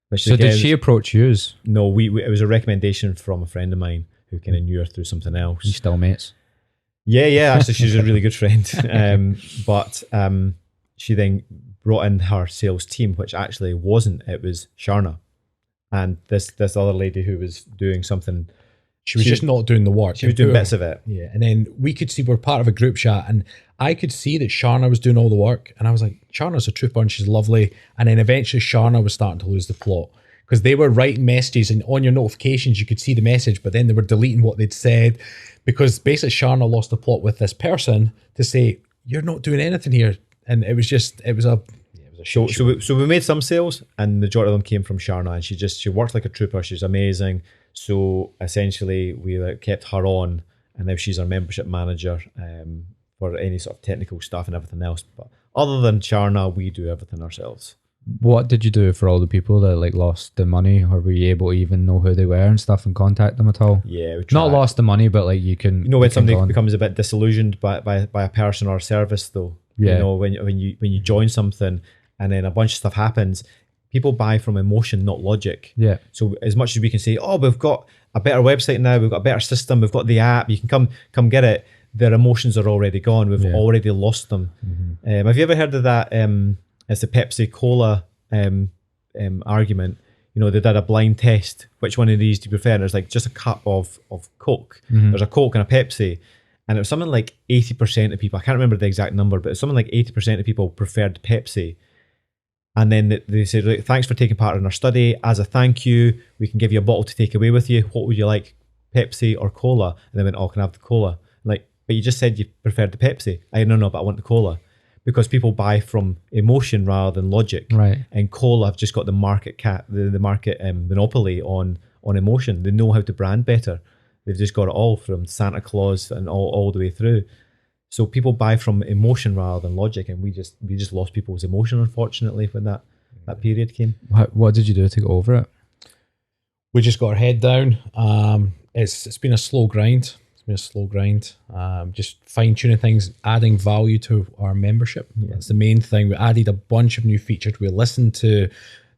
Speaker 2: Which
Speaker 1: so
Speaker 2: again,
Speaker 1: did she approach you?
Speaker 2: No, it was a recommendation from a friend of mine who kind of knew her through something else.
Speaker 1: You still mates?
Speaker 2: Yeah. Actually, she's a really good friend. But she then brought in her sales team, which actually wasn't. It was Sharna and this other lady who was doing something.
Speaker 3: She was just not doing the work.
Speaker 2: She was doing bits of it.
Speaker 3: Yeah. And then we could see we're part of a group chat, and I could see that Sharna was doing all the work. And I was like, Sharna's a trooper and she's lovely. And then eventually Sharna was starting to lose the plot because they were writing messages, and on your notifications you could see the message, but then they were deleting what they'd said because basically Sharna lost the plot with this person to say, you're not doing anything here. And it was a show.
Speaker 2: So we made some sales, and the majority of them came from Sharna, and she worked like a trooper. She's amazing. So essentially we kept her on, and now she's our membership manager for any sort of technical stuff and everything else. But other than Sharna, we do everything ourselves.
Speaker 1: What did you do for all the people that like lost the money, or were you able to even know who they were and stuff and contact them at all?
Speaker 2: Yeah, we tried.
Speaker 1: Not lost the money, but like you can.
Speaker 2: You know when somebody becomes a bit disillusioned by a person or a service, though.
Speaker 1: Yeah.
Speaker 2: You know when you join something and then a bunch of stuff happens. People buy from emotion, not logic.
Speaker 1: Yeah.
Speaker 2: So as much as we can say, oh, we've got a better website now, we've got a better system, we've got the app, you can come get it. Their emotions are already gone. We've already lost them. Mm-hmm. Have you ever heard of that? It's the Pepsi Cola argument. they did a blind test. Which one of these do you prefer? And there's like just a cup of Coke. There's a Coke and a Pepsi. And it was something like 80% of people, I can't remember the exact number, but it's something like 80% of people preferred Pepsi. And then they said, "Look, thanks for taking part in our study. As a thank you, we can give you a bottle to take away with you. What would you like, Pepsi or cola?" And they went, "Oh, can I have the cola?" Like, "But you just said you preferred the Pepsi." No, but I want the cola. Because people buy from emotion rather than logic.
Speaker 1: Right.
Speaker 2: And cola have just got the market monopoly on emotion. They know how to brand better. They've just got it all from Santa Claus and all the way through. So people buy from emotion rather than logic, and we just lost people's emotion, unfortunately, when that period came.
Speaker 1: What did you do to get over it?
Speaker 3: We just got our head down. It's been a slow grind. Just fine tuning things, adding value to our membership. That's the main thing. We added a bunch of new features. We listened to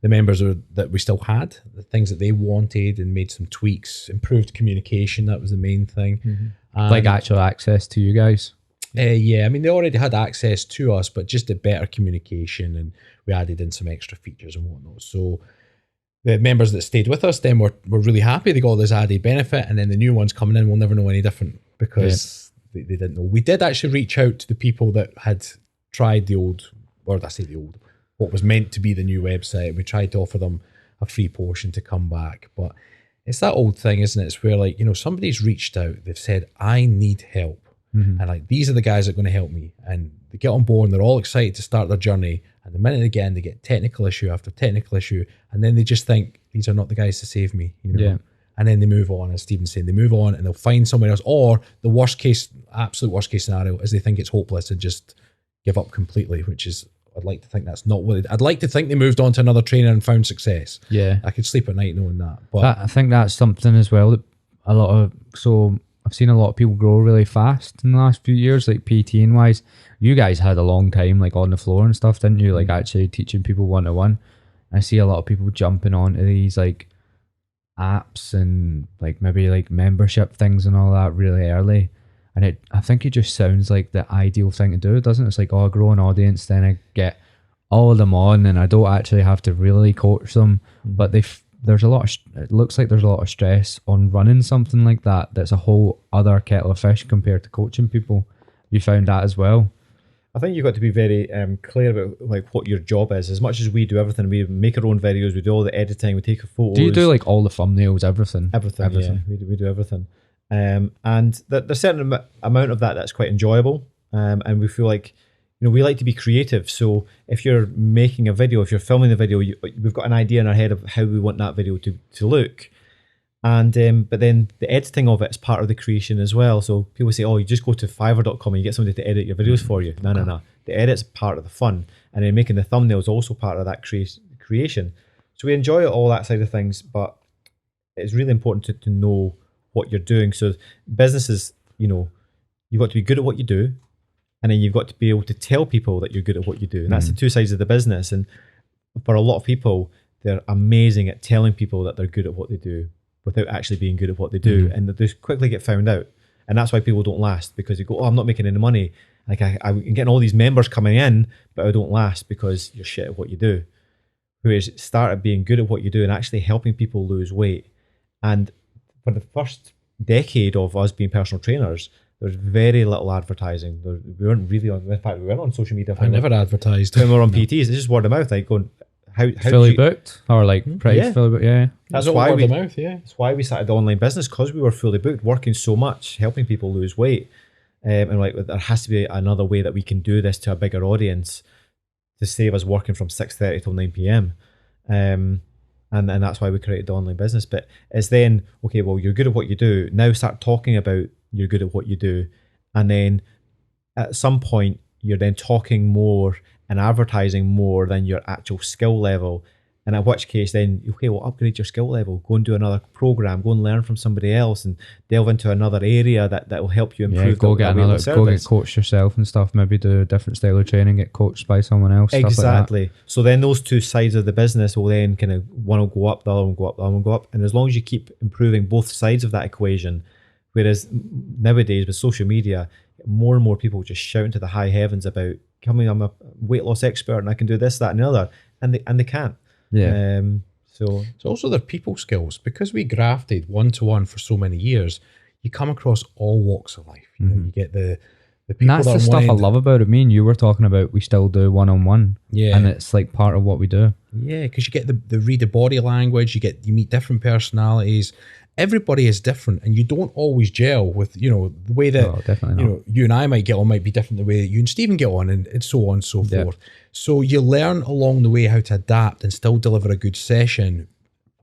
Speaker 3: the members that we still had, the things that they wanted, and made some tweaks, improved communication. That was the main thing.
Speaker 1: Like actual access to you guys.
Speaker 3: Yeah, I mean, they already had access to us, but just a better communication, and we added in some extra features and whatnot. So the members that stayed with us then were really happy. They got all this added benefit, and then the new ones coming in will never know any different because they didn't know. We did actually reach out to the people that had tried what was meant to be the new website. We tried to offer them a free portion to come back, but it's that old thing, isn't it? It's where, like, somebody's reached out, they've said, "I need help." And like, these are the guys that are going to help me, and they get on board and they're all excited to start their journey, and the minute again they get technical issue after technical issue, and then they just think these are not the guys to save me, and then they move on. As Stephen's saying, they move on and they'll find somewhere else, or the absolute worst case scenario is they think it's hopeless and just give up completely, which is, I'd like to think that's not what I'd like to think they moved on to another trainer and found success. I could sleep at night knowing that. But
Speaker 1: I think that's something as well that I've seen a lot of people grow really fast in the last few years, like PT wise. You guys had a long time like on the floor and stuff, didn't you? Like actually teaching people one-to-one. I see a lot of people jumping onto these like apps and like maybe like membership things and all that really early. And I think it just sounds like the ideal thing to do, doesn't it? It's like, oh, I grow an audience, then I get all of them on and I don't actually have to really coach them. But it looks like there's a lot of stress on running something like that. That's a whole other kettle of fish compared to coaching people. You found that as well?
Speaker 2: I think you've got to be very clear about like what your job is. As much as we do everything, we make our own videos, we do all the editing, we take photos.
Speaker 1: Do you do like all the thumbnails, everything?
Speaker 2: Everything. Yeah, we do everything. And there's a certain amount of that's quite enjoyable. And we feel like, we like to be creative. So if you're making a video, if you're filming the video, we've got an idea in our head of how we want that video to look. And but then the editing of it is part of the creation as well. So people say, "Oh, you just go to Fiverr.com and you get somebody to edit your videos for you." No. The edit's part of the fun, and then making the thumbnails also part of that creation. So we enjoy all that side of things, but it's really important to know what you're doing. So businesses, you've got to be good at what you do, and then you've got to be able to tell people that you're good at what you do. And that's the two sides of the business. And for a lot of people, they're amazing at telling people that they're good at what they do without actually being good at what they do. And they quickly get found out. And that's why people don't last, because you go, "Oh, I'm not making any money. Like I'm getting all these members coming in, but I don't last because you're shit at what you do." Whereas start at being good at what you do and actually helping people lose weight. And for the first decade of us being personal trainers, there was very little advertising. We weren't really on, in fact, we weren't on social media.
Speaker 3: I never advertised.
Speaker 2: When we were on PTs, it's just word of mouth, like going, how
Speaker 1: fully booked or like price fully booked, yeah.
Speaker 2: That's why That's why we started the online business, because we were fully booked, working so much, helping people lose weight. And like, there has to be another way that we can do this to a bigger audience to save us working from 6:30 till 9 p.m. And that's why we created the online business. But it's then, okay, well, you're good at what you do. Now start talking about you're good at what you do. And then at some point, you're then talking more and advertising more than your actual skill level. And at which case then, okay, well, upgrade your skill level, go and do another program, go and learn from somebody else and delve into another area that will help you improve.
Speaker 1: Go get coached yourself and stuff, maybe do a different style of training, get coached by someone else.
Speaker 2: Exactly.
Speaker 1: Like
Speaker 2: so then those two sides of the business will then kind of, one will go up, the other one will go up, the other one will go up. And as long as you keep improving both sides of that equation, whereas nowadays with social media, more and more people just shout into the high heavens about, I'm a weight loss expert and I can do this, that and the other. And they can't.
Speaker 1: Yeah.
Speaker 2: So
Speaker 3: it's also their people skills. Because we grafted one-to-one for so many years, you come across all walks of life. You know, you get the people.
Speaker 1: And that's the stuff I love about it. Me and you were talking about, we still do one-on-one.
Speaker 3: Yeah.
Speaker 1: And it's like part of what we do.
Speaker 3: Yeah, because you get the read the body language, you meet different personalities. Everybody is different, and you don't always gel with, you know, the way that
Speaker 1: definitely
Speaker 3: you know, you and I might get on might be different the way that you and Stephen get on, and so on and so forth. So you learn along the way how to adapt and still deliver a good session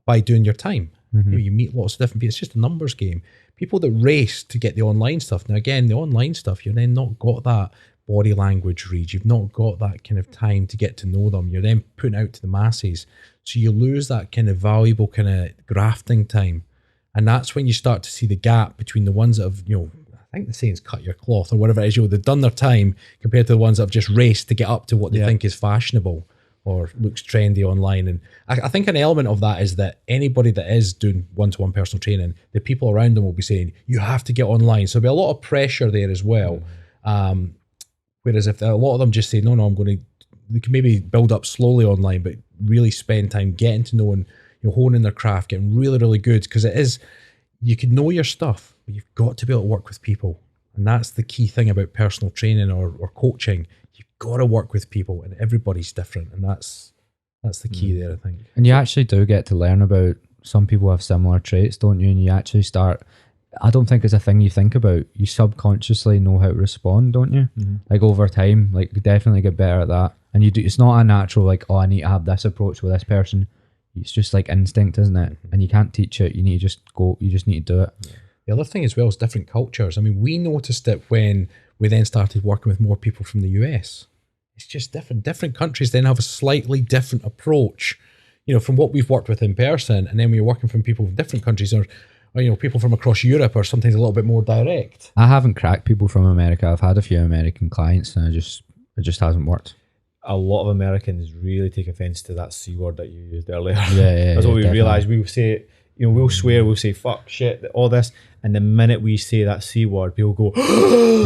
Speaker 3: by doing your time. You know, you meet lots of different people. It's just a numbers game. People that race to get the online stuff. Now again, the online stuff, you've then not got that body language read. You've not got that kind of time to get to know them. You're then putting out to the masses. So you lose that kind of valuable kind of grafting time. And that's when you start to see the gap between the ones that have, you know, I think the saying's cut your cloth or whatever it is, you know, they've done their time compared to the ones that have just raced to get up to what they think is fashionable or looks trendy online. And I think an element of that is that anybody that is doing one-to-one personal training, the people around them will be saying, you have to get online. So there'll be a lot of pressure there as well. Whereas if a lot of them just say, no, they can maybe build up slowly online, but really spend time getting to know and, you know, honing their craft, getting really, really good. Because it is, you can know your stuff, but you've got to be able to work with people. And that's the key thing about personal training or coaching. You've got to work with people, and everybody's different. And that's the key there, I think.
Speaker 1: And you actually do get to learn about, some people have similar traits, don't you? And you actually start, I don't think it's a thing you think about. You subconsciously know how to respond, don't you? Like over time, like you definitely get better at that. And you do, it's not a natural like, oh, I need to have this approach with this person. It's just like instinct, isn't it? And you can't teach it. You need to just go, you just need to do it.
Speaker 3: The other thing as well is different cultures. I mean, we noticed it when we then started working with more people from the US. It's just different. Different countries then have a slightly different approach, you know, from what we've worked with in person. And then when you're working from people from different countries or you know, people from across Europe or something a little bit more direct.
Speaker 1: I haven't cracked people from America. I've had a few American clients and it just hasn't worked.
Speaker 2: A lot of Americans really take offense to that C word that you used earlier.
Speaker 1: Yeah,
Speaker 2: That's what we
Speaker 1: definitely.
Speaker 2: realised. We will say, you know, we'll swear, we'll say fuck, shit, all this, and the minute we say that C word, people go,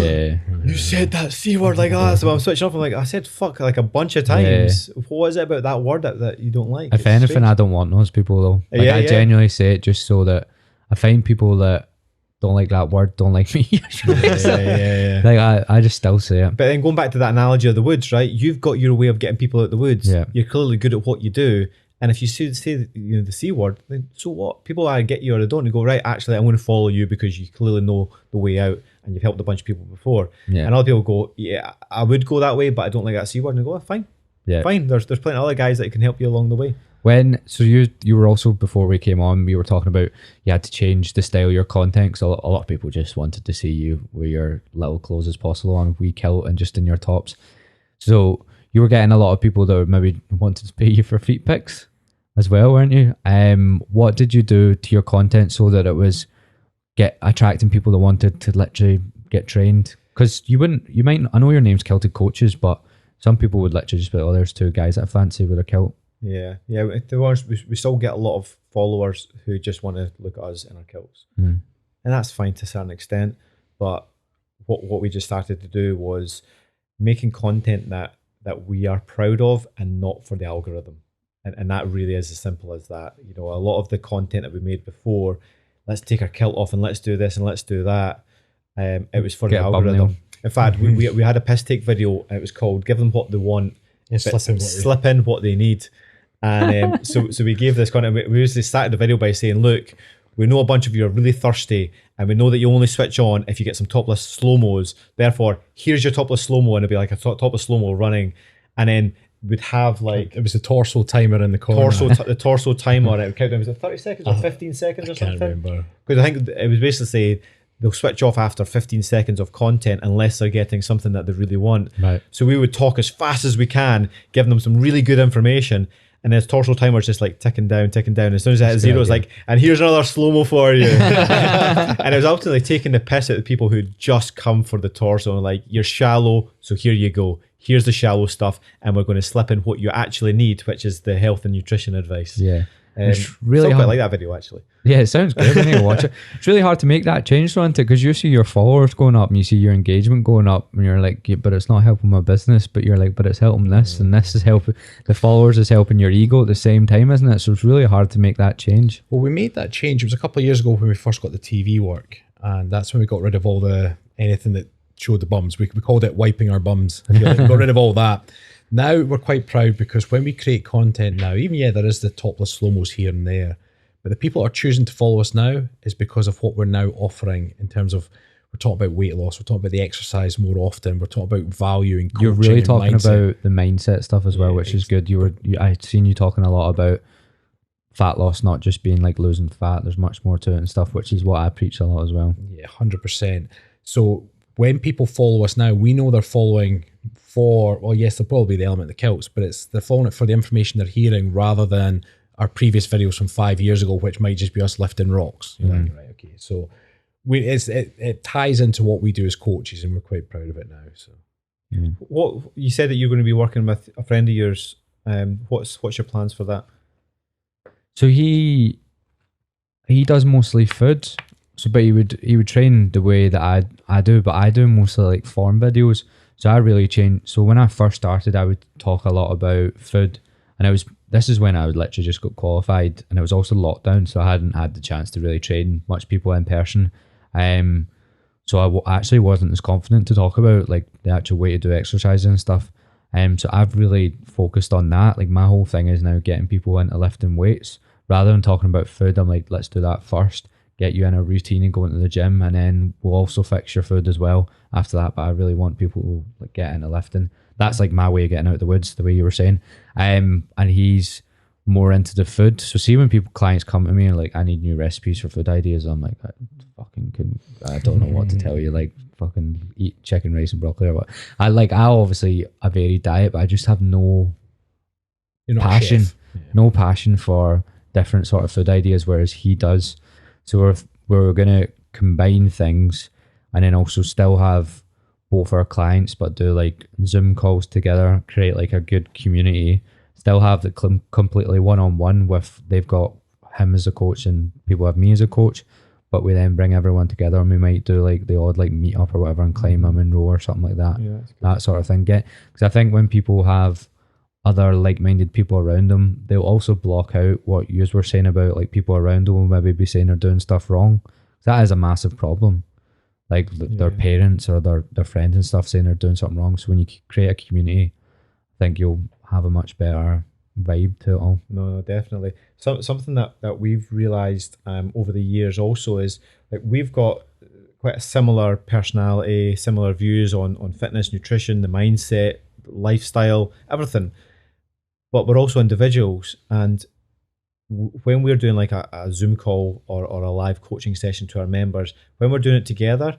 Speaker 1: Yeah.
Speaker 2: you said that C word like that. So I'm switching off. I'm like, I said fuck like a bunch of times. What is it about that word that you don't like?
Speaker 1: If anything, I don't want those people though. Like, I genuinely say it just so that I find people that don't like that word don't like me.
Speaker 2: yeah.
Speaker 1: Like I just still say it.
Speaker 2: But then going back to that analogy of the woods, right? You've got your way of getting people out the woods.
Speaker 1: Yeah.
Speaker 2: You're clearly good at what you do. And if you say you know, the C word, then so what? People either get you or they don't. You go, right, actually, I'm going to follow you because you clearly know the way out and you've helped a bunch of people before.
Speaker 1: Yeah.
Speaker 2: And other people go, yeah, I would go that way, but I don't like that C word. And I go, oh, fine.
Speaker 1: Yeah.
Speaker 2: Fine. There's plenty of other guys that can help you along the way.
Speaker 1: So you were also, before we came on, we were talking about you had to change the style of your content because a lot of people just wanted to see you with your little clothes as possible on wee kilt and just in your tops. So you were getting a lot of people that maybe wanted to pay you for feet pics as well, weren't you? What did you do to your content so that it was attracting people that wanted to literally get trained? Because I know your name's Kilted Coaches, but some people would literally just be like, oh, there's two guys that I fancy with a kilt.
Speaker 2: Yeah. To be honest, we still get a lot of followers who just want to look at us in our kilts. And that's fine to a certain extent. But what we just started to do was making content that we are proud of and not for the algorithm. And that really is as simple as that. You know, a lot of the content that we made before, let's take our kilt off and let's do this and let's do that. It was for the algorithm. In fact, we had a piss take video. And it was called "Give Them What They Want, Slip in What They Need." And so we gave this content. We usually started the video by saying, "Look, we know a bunch of you are really thirsty, and we know that you only switch on if you get some topless slow-mos. Therefore, here's your topless slow-mo," and it'd be like a topless slow-mo running, and then we'd have like
Speaker 3: it was a torso timer in the corner.
Speaker 2: The torso timer. And it would count down. Was it 30 seconds or 15 seconds or something?
Speaker 3: I can't remember.
Speaker 2: Because I think it was basically say they'll switch off after 15 seconds of content unless they're getting something that they really want.
Speaker 1: Right.
Speaker 2: So we would talk as fast as we can, giving them some really good information. And then his torso timer is just like ticking down. As soon as it hit zero, it's like, and here's another slow-mo for you. And it was ultimately taking the piss at the people who just come for the torso and like, you're shallow, so here you go. Here's the shallow stuff, and we're going to slip in what you actually need, which is the health and nutrition advice.
Speaker 1: Yeah. It's really
Speaker 2: Still quite
Speaker 1: hard.
Speaker 2: like that video actually.
Speaker 1: Yeah, it sounds good. I need to watch it. It's really hard to make that change, though, isn't it? Because you see your followers going up and you see your engagement going up, and you're like, yeah, but it's not helping my business. But you're like, but it's helping this, and this is helping the followers, is helping your ego at the same time, isn't it? So it's really hard to make that change.
Speaker 3: Well, we made that change. It was a couple of years ago when we first got the TV work, and that's when we got rid of all the anything that showed the bums. We called it wiping our bums. We got rid of all that. Now we're quite proud because when we create content now, even there is the topless slow-mos here and there, but the people that are choosing to follow us now is because of what we're now offering in terms of, we're talking about weight loss, we're talking about the exercise more often, we're talking about value and coaching.
Speaker 1: You're really talking
Speaker 3: mindset.
Speaker 1: about the mindset stuff as well, which is good. I'd seen you talking a lot about fat loss, not just being like losing fat. There's much more to it and stuff, which is what I preach a lot as well.
Speaker 3: Yeah, 100%. So when people follow us now, we know they're following for, well, yes, there'll probably be the element of the kilts, but they're following it for the information they're hearing rather than our previous videos from 5 years ago, which might just be us lifting rocks. You're like, right, okay. So it ties into what we do as coaches, and we're quite proud of it now. So,
Speaker 2: What you said that you're going to be working with a friend of yours. What's your plans for that?
Speaker 1: So he does mostly food. So, but he would train the way that I do, but I do mostly like form videos. So I really changed. So when I first started, I would talk a lot about food, and this is when I would literally just got qualified, and it was also lockdown, so I hadn't had the chance to really train much people in person. So I actually wasn't as confident to talk about like the actual way to do exercise and stuff. So I've really focused on that. Like my whole thing is now getting people into lifting weights rather than talking about food. I'm like, let's do that first. Get you in a routine and go into the gym, and then we'll also fix your food as well after that. But I really want people to like get into lifting. That's like my way of getting out of the woods, the way you were saying. And he's more into the food. So see when clients come to me and like, I need new recipes for food ideas, I'm like, I don't know what to tell you. Like fucking eat chicken, rice and broccoli or what. I obviously a varied diet, but I just have no passion, no passion for different sort of food ideas, whereas he does. So we're going to combine things and then also still have both our clients, but do like Zoom calls together, create like a good community, still have the completely one-on-one with, they've got him as a coach and people have me as a coach, but we then bring everyone together and we might do like the odd like meet up or whatever and climb a Monroe or something like that. Yeah, that sort of thing. Because I think when people have other like-minded people around them, they'll also block out what you were saying about like people around them will maybe be saying they're doing stuff wrong. That is a massive problem. Like their parents or their friends and stuff saying they're doing something wrong. So when you create a community, I think you'll have a much better vibe to it all.
Speaker 2: No, definitely. Something that we've realised over the years also is like we've got quite a similar personality, similar views on fitness, nutrition, the mindset, lifestyle, everything. But we're also individuals, and when we're doing like a Zoom call or a live coaching session to our members, when we're doing it together,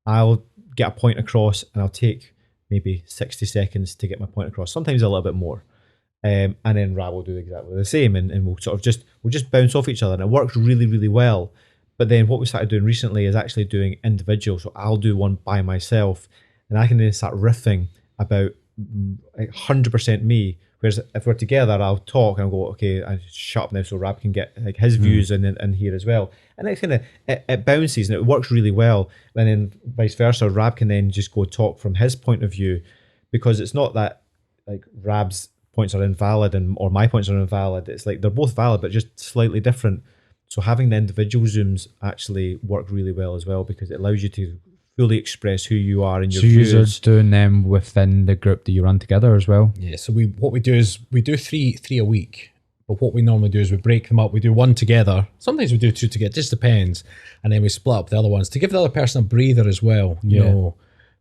Speaker 2: I'll get a point across and I'll take maybe 60 seconds to get my point across, sometimes a little bit more. And then Rab will do exactly the same, and we'll just bounce off each other, and it works really, really well. But then what we started doing recently is actually doing individual. So I'll do one by myself, and I can then start riffing about 100% me. Whereas if we're together, I'll talk and I'll go, okay, I shut up now so Rab can get like his views in here as well. And it's kind of, it bounces and it works really well. And then vice versa, Rab can then just go talk from his point of view, because it's not that like Rab's points are invalid or my points are invalid. It's like they're both valid, but just slightly different. So having the individual Zooms actually work really well as well, because it allows you to fully express who you are and your views.
Speaker 1: So you're doing them within the group that you run together as well?
Speaker 3: Yeah, so what we do is we do three a week, but what we normally do is we break them up. We do one together. Sometimes we do two together, just depends. And then we split up the other ones to give the other person a breather as well, you know,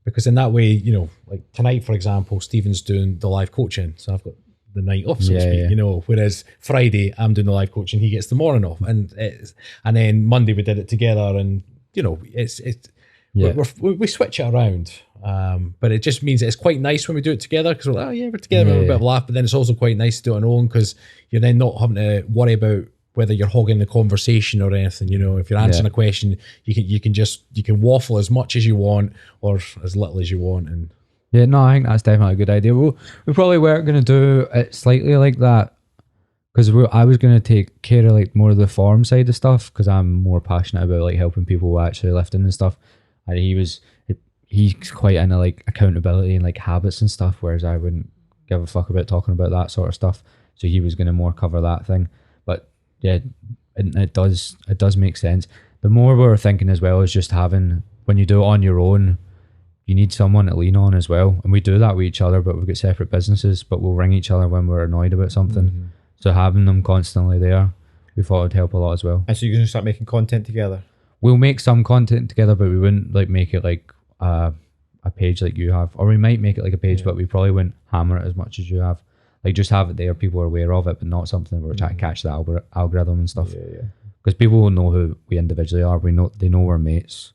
Speaker 3: because in that way, you know, like tonight, for example, Stephen's doing the live coaching. So I've got the night off, so to speak, you know, whereas Friday I'm doing the live coaching, he gets the morning off. And then Monday we did it together, and, you know, we switch it around, but it just means it's quite nice when we do it together, because we're like, we're together, we're a bit of a laugh. But then it's also quite nice to do it on our own, because you're then not having to worry about whether you're hogging the conversation or anything. You know, if you're answering a question, you can waffle as much as you want or as little as you want. And
Speaker 1: I think that's definitely a good idea. We probably weren't going to do it slightly like that because I was going to take care of like more of the form side of stuff because I'm more passionate about like helping people actually lifting and stuff. And he's quite into like accountability and like habits and stuff, whereas I wouldn't give a fuck about talking about that sort of stuff. So he was going to more cover that thing. But yeah, it does make sense. The more we were thinking as well is just having, when you do it on your own, you need someone to lean on as well. And we do that with each other, but we've got separate businesses, but we'll ring each other when we're annoyed about something. Mm-hmm. So having them constantly there, we thought would help a lot as well.
Speaker 2: And so you're going to start making content together?
Speaker 1: We'll make some content together, but we wouldn't like make it like a page like you have. Or we might make it like a page, but we probably wouldn't hammer it as much as you have. Like just have it there, people are aware of it, but not something we're trying to catch the algorithm and stuff.
Speaker 2: Yeah.
Speaker 1: Because people will know who we individually are. They know we're mates,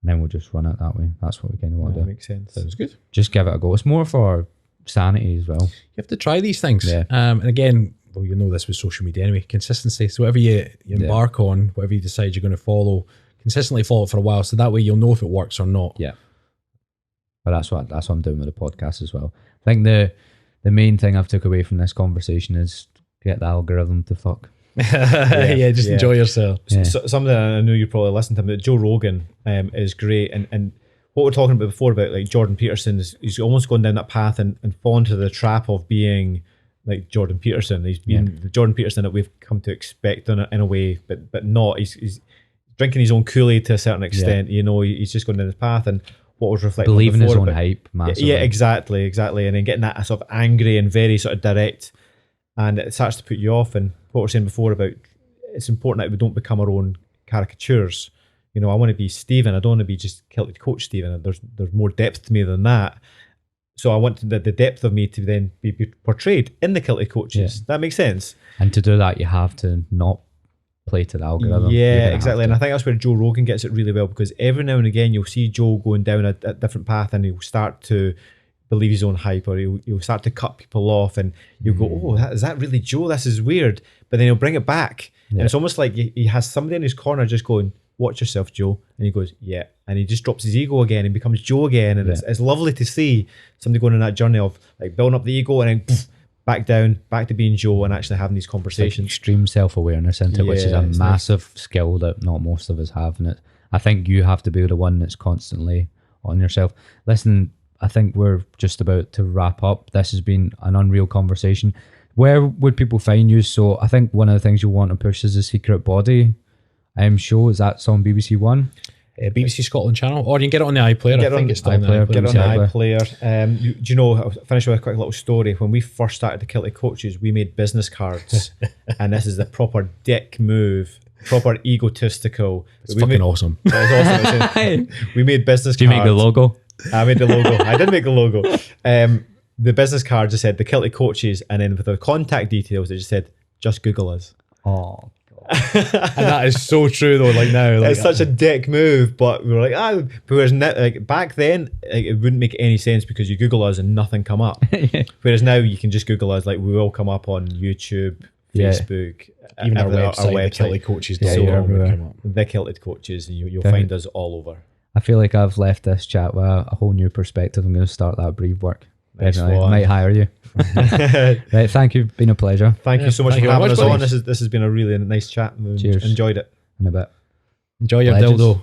Speaker 1: and then we'll just run it that way. That's what we kind of want to do.
Speaker 2: That makes sense.
Speaker 3: Sounds good.
Speaker 1: Just give it a go. It's more for sanity as well.
Speaker 3: You have to try these things.
Speaker 1: Yeah.
Speaker 3: And again, well, you know this with social media anyway. Consistency. So whatever you embark on, whatever you decide you're going to follow, consistently follow it for a while. So that way you'll know if it works or not.
Speaker 1: Yeah. But that's what I'm doing with the podcast as well. I think the main thing I've took away from this conversation is get the algorithm to fuck.
Speaker 3: Just enjoy yourself.
Speaker 2: Yeah. So, something I know you probably listened to him, but Joe Rogan is great, and what we're talking about before about like Jordan Peterson is he's almost gone down that path and fallen to the trap of being like Jordan Peterson. He's been the Jordan Peterson that we've come to expect in a way, but not. He's drinking his own Kool-Aid to a certain extent. You know, he's just going down this path, and what was reflected
Speaker 1: believing his own
Speaker 2: about,
Speaker 1: hype massively.
Speaker 2: Yeah, exactly, and then getting that sort of angry and very sort of direct, and it starts to put you off. And what we were saying before about it's important that we don't become our own caricatures. You know, I want to be Stephen. I don't want to be just Kilted Coach Stephen. There's more depth to me than that. So I want the depth of me to then be portrayed in the Kilted Coaches. That makes sense.
Speaker 1: And to do that, you have to not play to the algorithm.
Speaker 2: Yeah, exactly. And I think that's where Joe Rogan gets it really well, because every now and again you'll see Joe going down a different path, and he'll start to believe his own hype, or he'll start to cut people off, and you'll go, oh, is that really Joe? This is weird. But then he'll bring it back. And it's almost like he has somebody in his corner just going, watch yourself, Joe. And he goes, yeah. And he just drops his ego again and becomes Joe again. And it's lovely to see somebody going on that journey of like building up the ego and then poof, back down, back to being Joe, and actually having these conversations.
Speaker 1: Like extreme self-awareness into it, which is a massive skill that not most of us have. And I think you have to be the one that's constantly on yourself. Listen, I think we're just about to wrap up. This has been an unreal conversation. Where would people find you? So I think one of the things you'll want to push is the Secret Body show. Is that on BBC One?
Speaker 3: BBC Scotland channel, or you can get it on the iPlayer. I think it's still on the iPlayer.
Speaker 2: Get it on the iPlayer. Do you know, I'll finish with a quick little story. When we first started the Kilted Coaches, we made business cards, and this is the proper dick move, proper egotistical.
Speaker 3: It's fucking awesome.
Speaker 2: That was awesome. We made business cards.
Speaker 1: Do you make the logo?
Speaker 2: I made the logo. I did make the logo. The business card just said the Kilted Coaches, and then with the contact details, it just said, just Google us.
Speaker 1: Oh,
Speaker 3: and that is so true though. Like now, like,
Speaker 2: it's such a dick move, but we were like, whereas like back then, like, it wouldn't make any sense because you Google us and nothing come up. Whereas now you can just Google us, like we will come up on YouTube, Facebook,
Speaker 3: even our website, the Kilted Coaches.
Speaker 2: The Kilted Coaches, and you'll find us all over.
Speaker 1: I feel like I've left this chat with a whole new perspective. I'm going to start that Breathwork. Definitely, might hire you. Right, thank you. Been a pleasure.
Speaker 2: Thank you so much for having us on. This has been a really nice chat.
Speaker 1: Cheers.
Speaker 2: Enjoyed it.
Speaker 1: In a bit.
Speaker 3: Enjoy your dildo.